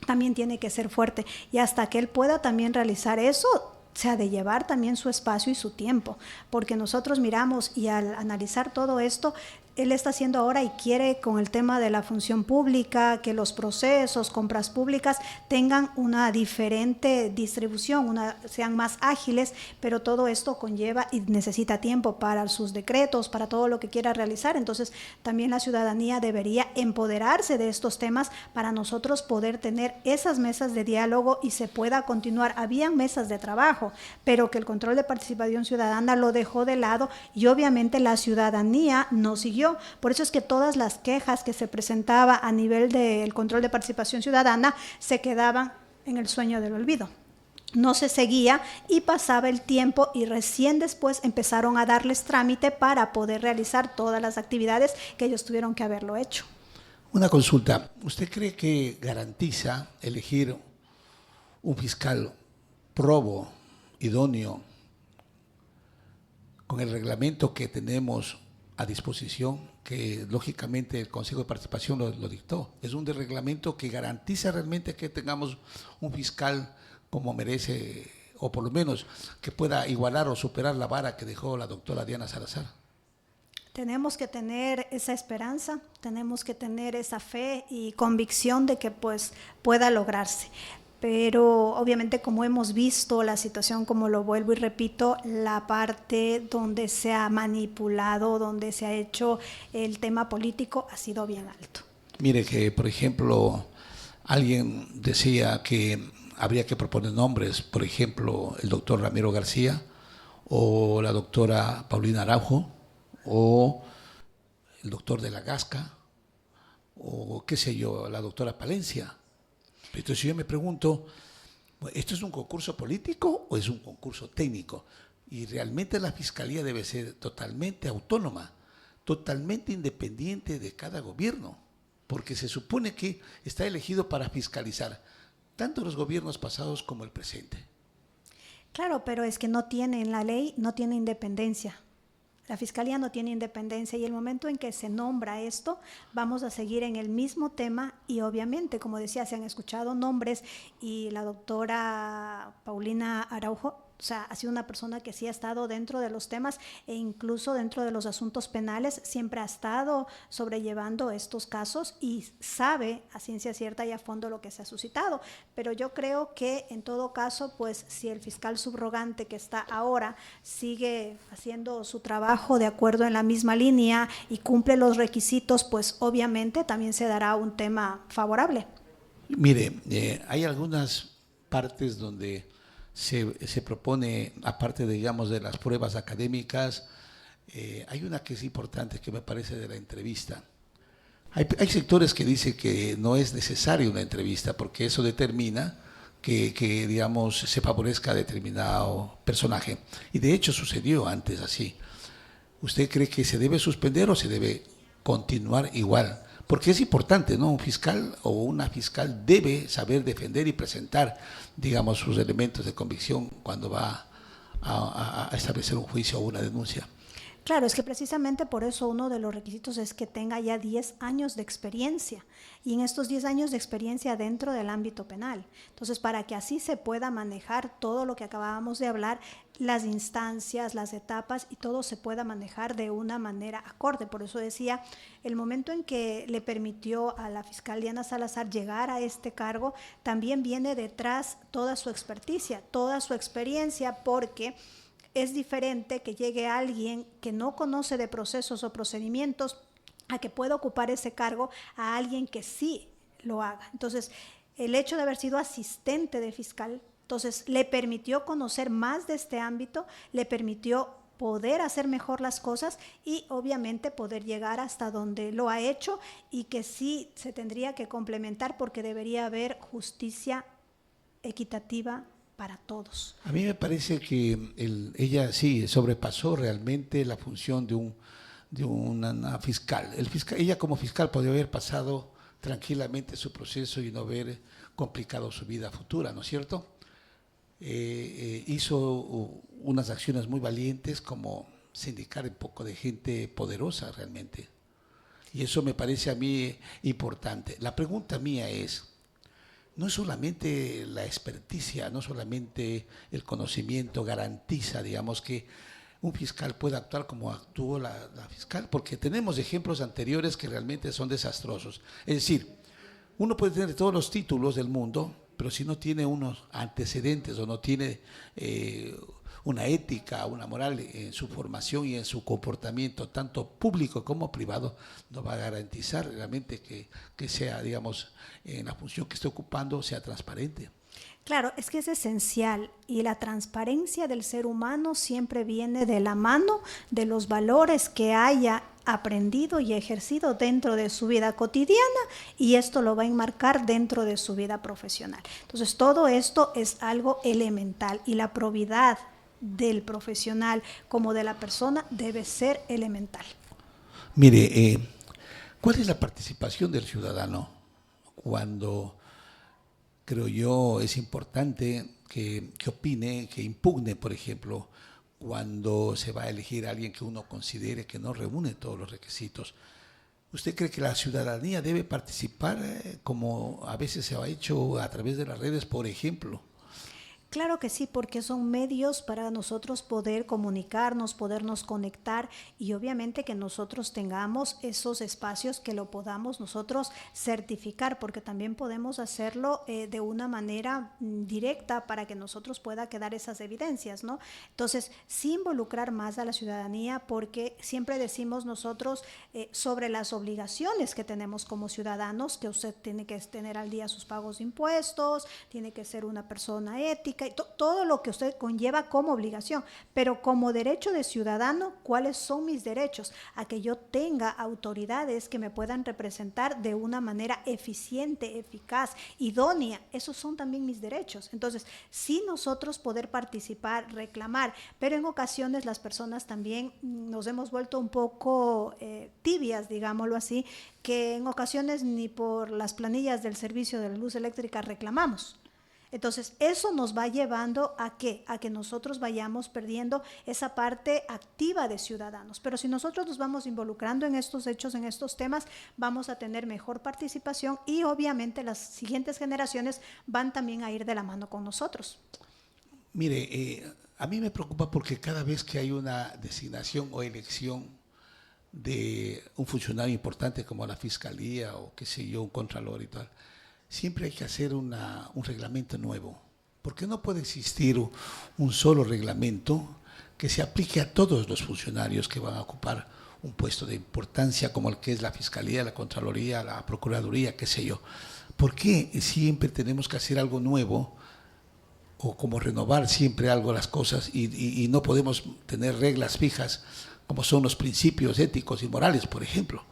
también tiene que ser fuerte, y hasta que él pueda también realizar eso, se ha de llevar también su espacio y su tiempo, porque nosotros miramos y al analizar todo esto, él está haciendo ahora y quiere con el tema de la función pública, que los procesos, compras públicas tengan una diferente distribución, sean más ágiles, pero todo esto conlleva y necesita tiempo para sus decretos, para todo lo que quiera realizar. Entonces también la ciudadanía debería empoderarse de estos temas para nosotros poder tener esas mesas de diálogo y se pueda continuar. Habían mesas de trabajo, pero que el control de participación ciudadana lo dejó de lado y obviamente la ciudadanía no siguió. Por eso es que todas las quejas que se presentaba a nivel del control de participación ciudadana se quedaban en el sueño del olvido. No se seguía y pasaba el tiempo y recién después empezaron a darles trámite para poder realizar todas las actividades que ellos tuvieron que haberlo hecho. Una consulta. ¿Usted cree que garantiza elegir un fiscal probo, idóneo, con el reglamento que tenemos a disposición, que lógicamente el Consejo de Participación lo dictó? Es un reglamento que garantiza realmente que tengamos un fiscal como merece, o por lo menos que pueda igualar o superar la vara que dejó la doctora Diana Salazar. Tenemos que tener esa esperanza, tenemos que tener esa fe y convicción de que pues pueda lograrse. Pero obviamente, como hemos visto la situación, como lo vuelvo y repito, la parte donde se ha manipulado, donde se ha hecho el tema político ha sido bien alto. Mire que, por ejemplo, alguien decía que habría que proponer nombres, por ejemplo, el doctor Ramiro García o la doctora Paulina Araujo o el doctor de la Gasca o qué sé yo, la doctora Palencia. Entonces yo me pregunto, ¿esto es un concurso político o es un concurso técnico? Y realmente la Fiscalía debe ser totalmente autónoma, totalmente independiente de cada gobierno, porque se supone que está elegido para fiscalizar tanto los gobiernos pasados como el presente. Claro, pero es que no tiene, en la ley no tiene independencia. La Fiscalía no tiene independencia y el momento en que se nombra esto, vamos a seguir en el mismo tema y obviamente, como decía, se han escuchado nombres y la doctora Paulina Araujo, o sea, ha sido una persona que sí ha estado dentro de los temas e incluso dentro de los asuntos penales, siempre ha estado sobrellevando estos casos y sabe a ciencia cierta y a fondo lo que se ha suscitado. Pero yo creo que en todo caso, pues si el fiscal subrogante que está ahora sigue haciendo su trabajo de acuerdo en la misma línea y cumple los requisitos, pues obviamente también se dará un tema favorable. Mire, hay algunas partes donde se propone, aparte digamos de las pruebas académicas, hay una que es importante que me parece de la entrevista. Hay sectores que dicen que no es necesaria una entrevista porque eso determina que digamos se favorezca a determinado personaje, y de hecho sucedió antes así. ¿Usted cree que se debe suspender o se debe continuar igual? Porque es importante, ¿no? Un fiscal o una fiscal debe saber defender y presentar, digamos, sus elementos de convicción cuando va a establecer un juicio o una denuncia. Claro, es que precisamente por eso uno de los requisitos es que tenga ya 10 años de experiencia y en estos 10 años de experiencia dentro del ámbito penal. Entonces, para que así se pueda manejar todo lo que acabábamos de hablar, las instancias, las etapas y todo se pueda manejar de una manera acorde. Por eso decía, el momento en que le permitió a la fiscal Diana Salazar llegar a este cargo, también viene detrás toda su experticia, toda su experiencia, porque es diferente que llegue alguien que no conoce de procesos o procedimientos a que pueda ocupar ese cargo a alguien que sí lo haga. Entonces, el hecho de haber sido asistente de fiscal Entonces, le permitió conocer más de este ámbito, le permitió poder hacer mejor las cosas y obviamente poder llegar hasta donde lo ha hecho, y que sí se tendría que complementar porque debería haber justicia equitativa para todos. A mí me parece que ella sí sobrepasó realmente la función de una fiscal. Ella como fiscal podría haber pasado tranquilamente su proceso y no haber complicado su vida futura, ¿no es cierto? Hizo unas acciones muy valientes, como sindicar un poco de gente poderosa realmente. Y eso me parece a mí importante. La pregunta mía es, no solamente la experticia, no solamente el conocimiento garantiza, digamos, que un fiscal pueda actuar como actuó la fiscal, porque tenemos ejemplos anteriores que realmente son desastrosos. Es decir, uno puede tener todos los títulos del mundo, pero si no tiene unos antecedentes o no tiene una ética, una moral en su formación y en su comportamiento, tanto público como privado, no va a garantizar realmente que sea, digamos, en la función que esté ocupando, sea transparente. Claro, es que es esencial, y la transparencia del ser humano siempre viene de la mano de los valores que haya aprendido y ejercido dentro de su vida cotidiana, y esto lo va a enmarcar dentro de su vida profesional. Entonces, todo esto es algo elemental, y la probidad del profesional como de la persona debe ser elemental. Mire, ¿cuál es la participación del ciudadano cuando, creo yo, es importante que opine, que impugne, por ejemplo, cuando se va a elegir a alguien que uno considere que no reúne todos los requisitos? ¿Usted cree que la ciudadanía debe participar como a veces se ha hecho a través de las redes, por ejemplo? Claro que sí, porque son medios para nosotros poder comunicarnos, podernos conectar, y obviamente que nosotros tengamos esos espacios que lo podamos nosotros certificar, porque también podemos hacerlo de una manera directa para que nosotros pueda quedar esas evidencias, ¿no? Entonces, sí involucrar más a la ciudadanía, porque siempre decimos nosotros sobre las obligaciones que tenemos como ciudadanos, que usted tiene que tener al día sus pagos de impuestos, tiene que ser una persona ética, y todo lo que usted conlleva como obligación, pero como derecho de ciudadano, ¿cuáles son mis derechos? A que yo tenga autoridades que me puedan representar de una manera eficiente, eficaz, idónea. Esos son también mis derechos. Entonces, sí, nosotros poder participar, reclamar, pero en ocasiones las personas también nos hemos vuelto un poco tibias, digámoslo así, que en ocasiones ni por las planillas del servicio de la luz eléctrica reclamamos. Entonces, eso nos va llevando ¿a qué? A que nosotros vayamos perdiendo esa parte activa de ciudadanos. Pero si nosotros nos vamos involucrando en estos hechos, en estos temas, vamos a tener mejor participación, y obviamente las siguientes generaciones van también a ir de la mano con nosotros. Mire, a mí me preocupa porque cada vez que hay una designación o elección de un funcionario importante como la fiscalía o qué sé yo, un contralor y tal, siempre hay que hacer un reglamento nuevo, porque no puede existir un solo reglamento que se aplique a todos los funcionarios que van a ocupar un puesto de importancia como el que es la Fiscalía, la Contraloría, la Procuraduría, qué sé yo. ¿Por qué siempre tenemos que hacer algo nuevo o como renovar siempre algo las cosas y no podemos tener reglas fijas como son los principios éticos y morales, por ejemplo?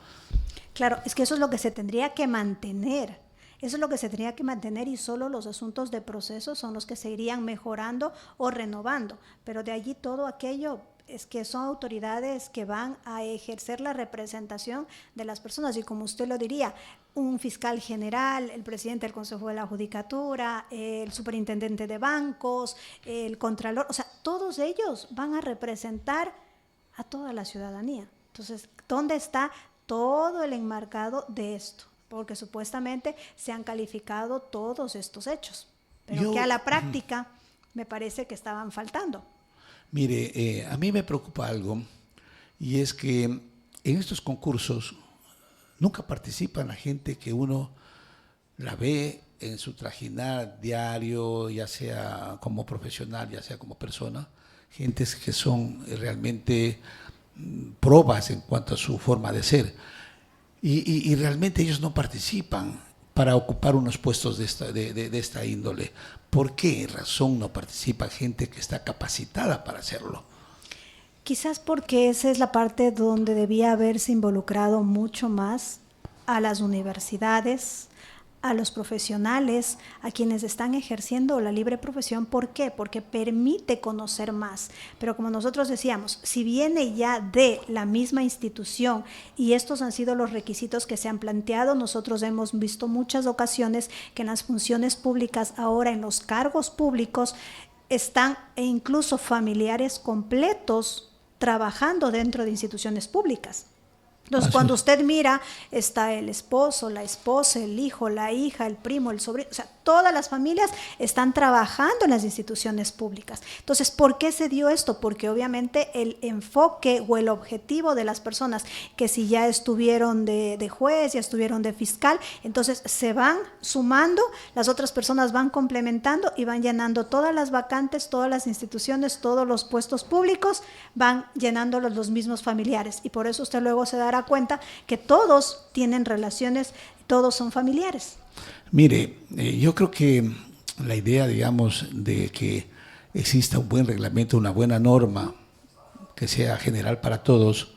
Claro, es que eso es lo que se tendría que mantener. Eso es lo que se tendría que mantener, y solo los asuntos de proceso son los que se irían mejorando o renovando. Pero de allí todo aquello es que son autoridades que van a ejercer la representación de las personas. Y como usted lo diría, un fiscal general, el presidente del Consejo de la Judicatura, el superintendente de bancos, el contralor, o sea, todos ellos van a representar a toda la ciudadanía. Entonces, ¿dónde está todo el enmarcado de esto? Porque supuestamente se han calificado todos estos hechos, pero que a la práctica me parece que estaban faltando. Mire, a mí me preocupa algo, y es que en estos concursos nunca participa la gente que uno la ve en su trajinar diario, ya sea como profesional, ya sea como persona, gentes que son realmente probas en cuanto a su forma de ser. Y realmente ellos no participan para ocupar unos puestos de esta índole. ¿Por qué razón no participa gente que está capacitada para hacerlo? Quizás porque esa es la parte donde debía haberse involucrado mucho más a las universidades, a los profesionales, a quienes están ejerciendo la libre profesión. ¿Por qué? Porque permite conocer más. Pero como nosotros decíamos, si viene ya de la misma institución y estos han sido los requisitos que se han planteado, nosotros hemos visto muchas ocasiones que en las funciones públicas, ahora en los cargos públicos, están e incluso familiares completos trabajando dentro de instituciones públicas. Entonces, cuando usted mira, está el esposo, la esposa, el hijo, la hija, el primo, el sobrino, o sea, todas las familias están trabajando en las instituciones públicas. Entonces, ¿por qué se dio esto? Porque obviamente el enfoque o el objetivo de las personas que si ya estuvieron de juez, ya estuvieron de fiscal, entonces se van sumando, las otras personas van complementando y van llenando todas las vacantes, todas las instituciones, todos los puestos públicos, van llenándolos los mismos familiares. Y por eso usted luego se dará cuenta que todos tienen relaciones, todos son familiares. Mire, yo creo que la idea, digamos, de que exista un buen reglamento, una buena norma que sea general para todos,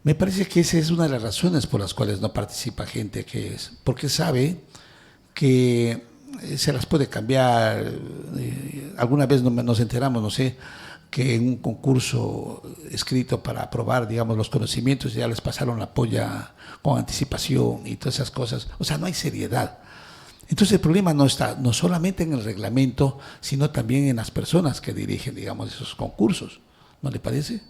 me parece que esa es una de las razones por las cuales no participa gente, que es porque sabe que se las puede cambiar. Alguna vez nos enteramos, no sé, que en un concurso escrito para aprobar, digamos, los conocimientos, ya les pasaron la polla con anticipación y todas esas cosas. O sea, no hay seriedad. Entonces el problema no está no solamente en el reglamento, sino también en las personas que dirigen, digamos, esos concursos. ¿No le parece?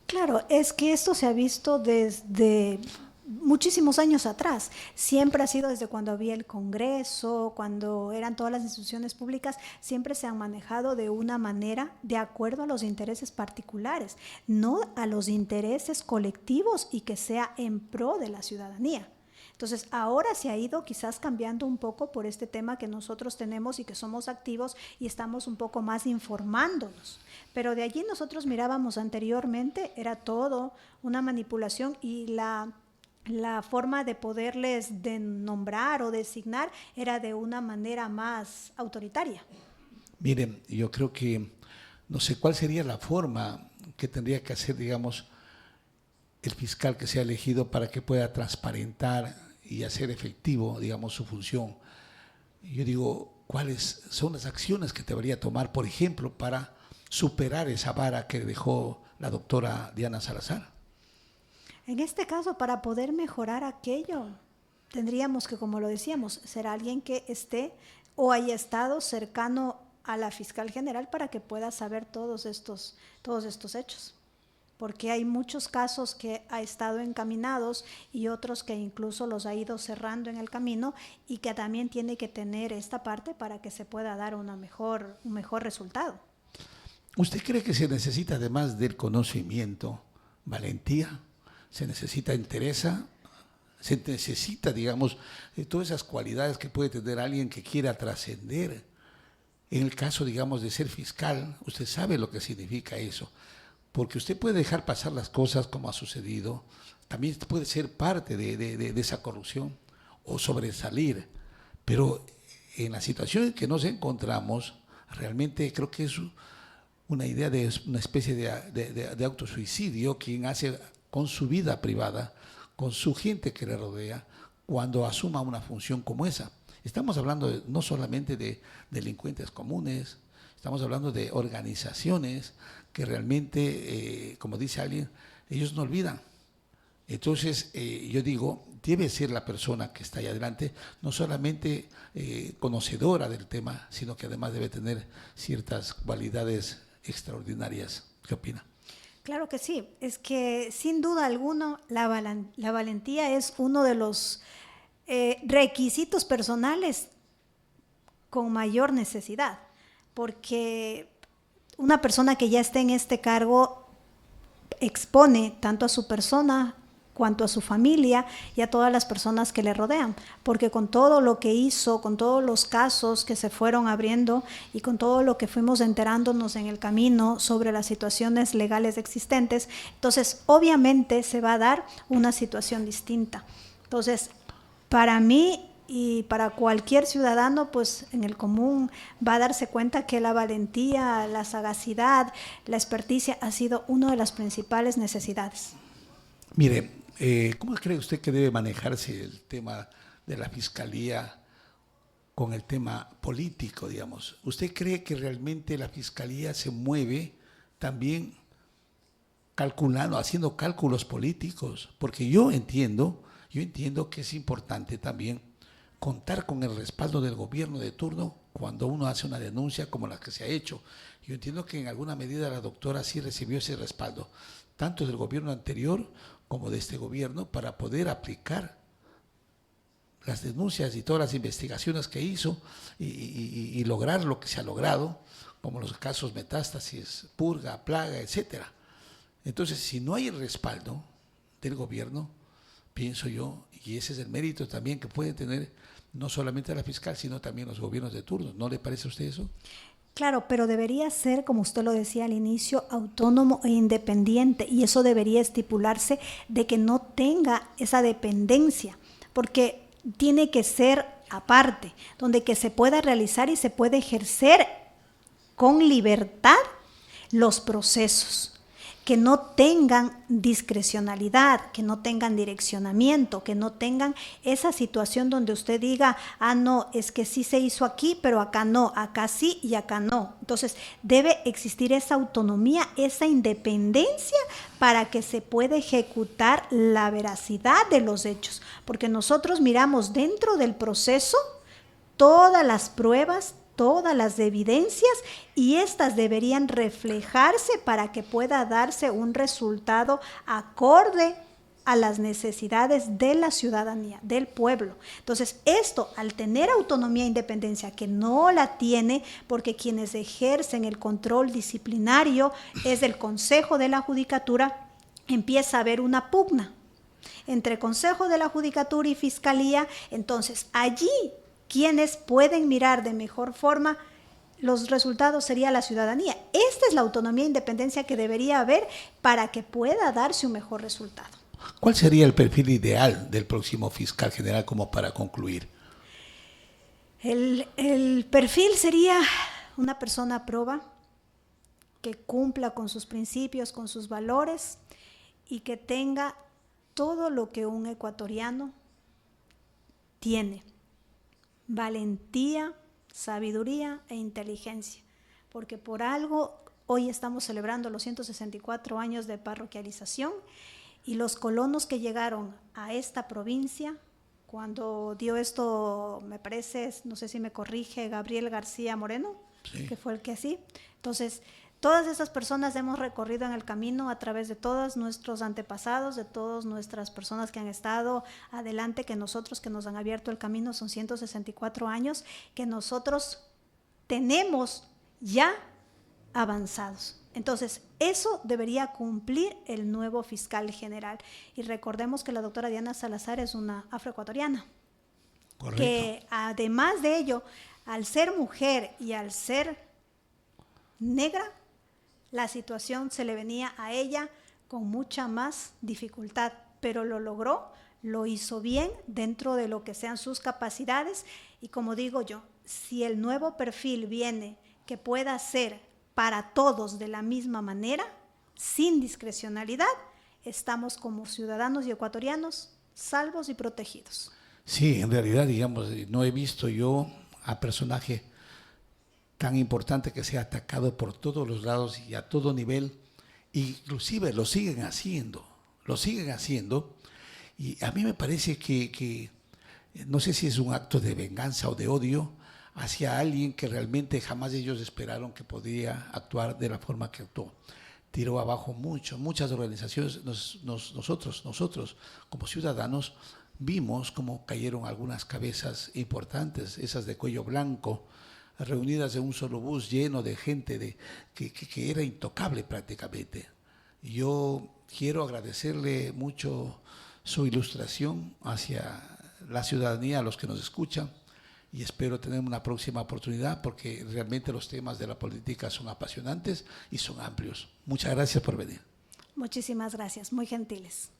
Claro, es que esto se ha visto desde muchísimos años atrás. Siempre ha sido desde cuando había el Congreso, cuando eran todas las instituciones públicas, siempre se han manejado de una manera de acuerdo a los intereses particulares, no a los intereses colectivos y que sea en pro de la ciudadanía. Entonces, ahora se ha ido quizás cambiando un poco por este tema que nosotros tenemos y que somos activos y estamos un poco más informándonos. Pero de allí nosotros mirábamos anteriormente, era todo una manipulación y la forma de poderles nombrar o designar era de una manera más autoritaria. Miren, yo creo que no sé cuál sería la forma que tendría que hacer, digamos, el fiscal que sea elegido para que pueda transparentar y hacer efectivo, digamos, su función. Yo digo, ¿cuáles son las acciones que debería tomar, por ejemplo, para superar esa vara que dejó la doctora Diana Salazar? En este caso, para poder mejorar aquello, tendríamos que, como lo decíamos, ser alguien que esté o haya estado cercano a la fiscal general para que pueda saber todos estos hechos. Porque hay muchos casos que ha estado encaminados y otros que incluso los ha ido cerrando en el camino y que también tiene que tener esta parte para que se pueda dar un mejor resultado. ¿Usted cree que se necesita, además del conocimiento, valentía? ¿Se necesita entereza? ¿Se necesita, digamos, todas esas cualidades que puede tener alguien que quiera trascender? En el caso, digamos, de ser fiscal, usted sabe lo que significa eso. Porque usted puede dejar pasar las cosas como ha sucedido, también puede ser parte de esa corrupción o sobresalir, pero en la situación en que nos encontramos, realmente creo que es una idea de una especie de autosuicidio quien hace con su vida privada, con su gente que le rodea, cuando asuma una función como esa. Estamos hablando no solamente de delincuentes comunes, estamos hablando de organizaciones que realmente, como dice alguien, ellos no olvidan. Entonces, yo digo, debe ser la persona que está ahí adelante, no solamente conocedora del tema, sino que además debe tener ciertas cualidades extraordinarias. ¿Qué opina? Claro que sí, es que sin duda alguna la valentía es uno de los requisitos personales con mayor necesidad, porque una persona que ya esté en este cargo expone tanto a su persona cuanto a su familia y a todas las personas que le rodean, porque con todo lo que hizo, con todos los casos que se fueron abriendo y con todo lo que fuimos enterándonos en el camino sobre las situaciones legales existentes, entonces obviamente se va a dar una situación distinta. Entonces, para mí y para cualquier ciudadano, pues en el común va a darse cuenta que la valentía, la sagacidad, la experticia ha sido una de las principales necesidades. Mire, ¿cómo cree usted que debe manejarse el tema de la fiscalía con el tema político, digamos? ¿Usted cree que realmente la fiscalía se mueve también calculando, haciendo cálculos políticos? Porque yo entiendo que es importante también contar con el respaldo del gobierno de turno cuando uno hace una denuncia como la que se ha hecho. Yo entiendo que en alguna medida la doctora sí recibió ese respaldo, tanto del gobierno anterior como de este gobierno, para poder aplicar las denuncias y todas las investigaciones que hizo y lograr lo que se ha logrado, como los casos Metástasis, Purga, Plaga, etcétera. Entonces, si no hay el respaldo del gobierno, pienso yo, y ese es el mérito también que puede tener no solamente la fiscal, sino también los gobiernos de turno. ¿No le parece a usted eso? Claro, pero debería ser, como usted lo decía al inicio, autónomo e independiente, y eso debería estipularse de que no tenga esa dependencia, porque tiene que ser aparte, donde que se pueda realizar y se pueda ejercer con libertad los procesos, que no tengan discrecionalidad, que no tengan direccionamiento, que no tengan esa situación donde usted diga, no, es que sí se hizo aquí, pero acá no, acá sí y acá no. Entonces, debe existir esa autonomía, esa independencia para que se pueda ejecutar la veracidad de los hechos, porque nosotros miramos dentro del proceso todas las pruebas, todas las evidencias, y estas deberían reflejarse para que pueda darse un resultado acorde a las necesidades de la ciudadanía, del pueblo. Entonces, esto, al tener autonomía e independencia, que no la tiene, porque quienes ejercen el control disciplinario es el Consejo de la Judicatura, empieza a haber una pugna entre Consejo de la Judicatura y Fiscalía. Entonces, allí quienes pueden mirar de mejor forma los resultados sería la ciudadanía. Esta es la autonomía e independencia que debería haber para que pueda darse un mejor resultado. ¿Cuál sería el perfil ideal del próximo fiscal general, como para concluir? El perfil sería una persona proba, que cumpla con sus principios, con sus valores, y que tenga todo lo que un ecuatoriano tiene: valentía, sabiduría e inteligencia, porque por algo hoy estamos celebrando los 164 años de parroquialización, y los colonos que llegaron a esta provincia, cuando dio esto, me parece, no sé si me corrige, Gabriel García Moreno, sí, que fue el que así. Entonces, todas esas personas hemos recorrido en el camino a través de todos nuestros antepasados, de todas nuestras personas que han estado adelante que nosotros, que nos han abierto el camino. Son 164 años que nosotros tenemos ya avanzados. Entonces, eso debería cumplir el nuevo fiscal general. Y recordemos que la doctora Diana Salazar es una afroecuatoriana. Correcto. Que además de ello, al ser mujer y al ser negra, la situación se le venía a ella con mucha más dificultad, pero lo logró, lo hizo bien dentro de lo que sean sus capacidades. Y como digo yo, si el nuevo perfil viene que pueda ser para todos de la misma manera, sin discrecionalidad, estamos como ciudadanos y ecuatorianos salvos y protegidos. Sí, en realidad, digamos, no he visto yo a personaje tan importante que sea atacado por todos los lados y a todo nivel, inclusive lo siguen haciendo, y a mí me parece que no sé si es un acto de venganza o de odio hacia alguien que realmente jamás ellos esperaron que podía actuar de la forma que actuó. Tiró abajo muchas organizaciones. Nosotros como ciudadanos vimos cómo cayeron algunas cabezas importantes, esas de cuello blanco, reunidas en un solo bus lleno de gente que era intocable prácticamente. Yo quiero agradecerle mucho su ilustración hacia la ciudadanía, a los que nos escuchan, y espero tener una próxima oportunidad, porque realmente los temas de la política son apasionantes y son amplios. Muchas gracias por venir. Muchísimas gracias, muy gentiles.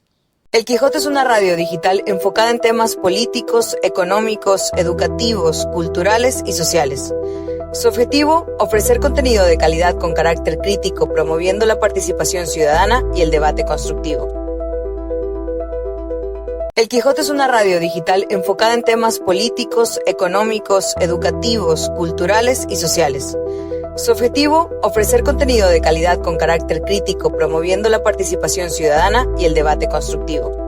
El Quijote es una radio digital enfocada en temas políticos, económicos, educativos, culturales y sociales. Su objetivo, ofrecer contenido de calidad con carácter crítico, promoviendo la participación ciudadana y el debate constructivo. El Quijote es una radio digital enfocada en temas políticos, económicos, educativos, culturales y sociales. Su objetivo, ofrecer contenido de calidad con carácter crítico, promoviendo la participación ciudadana y el debate constructivo.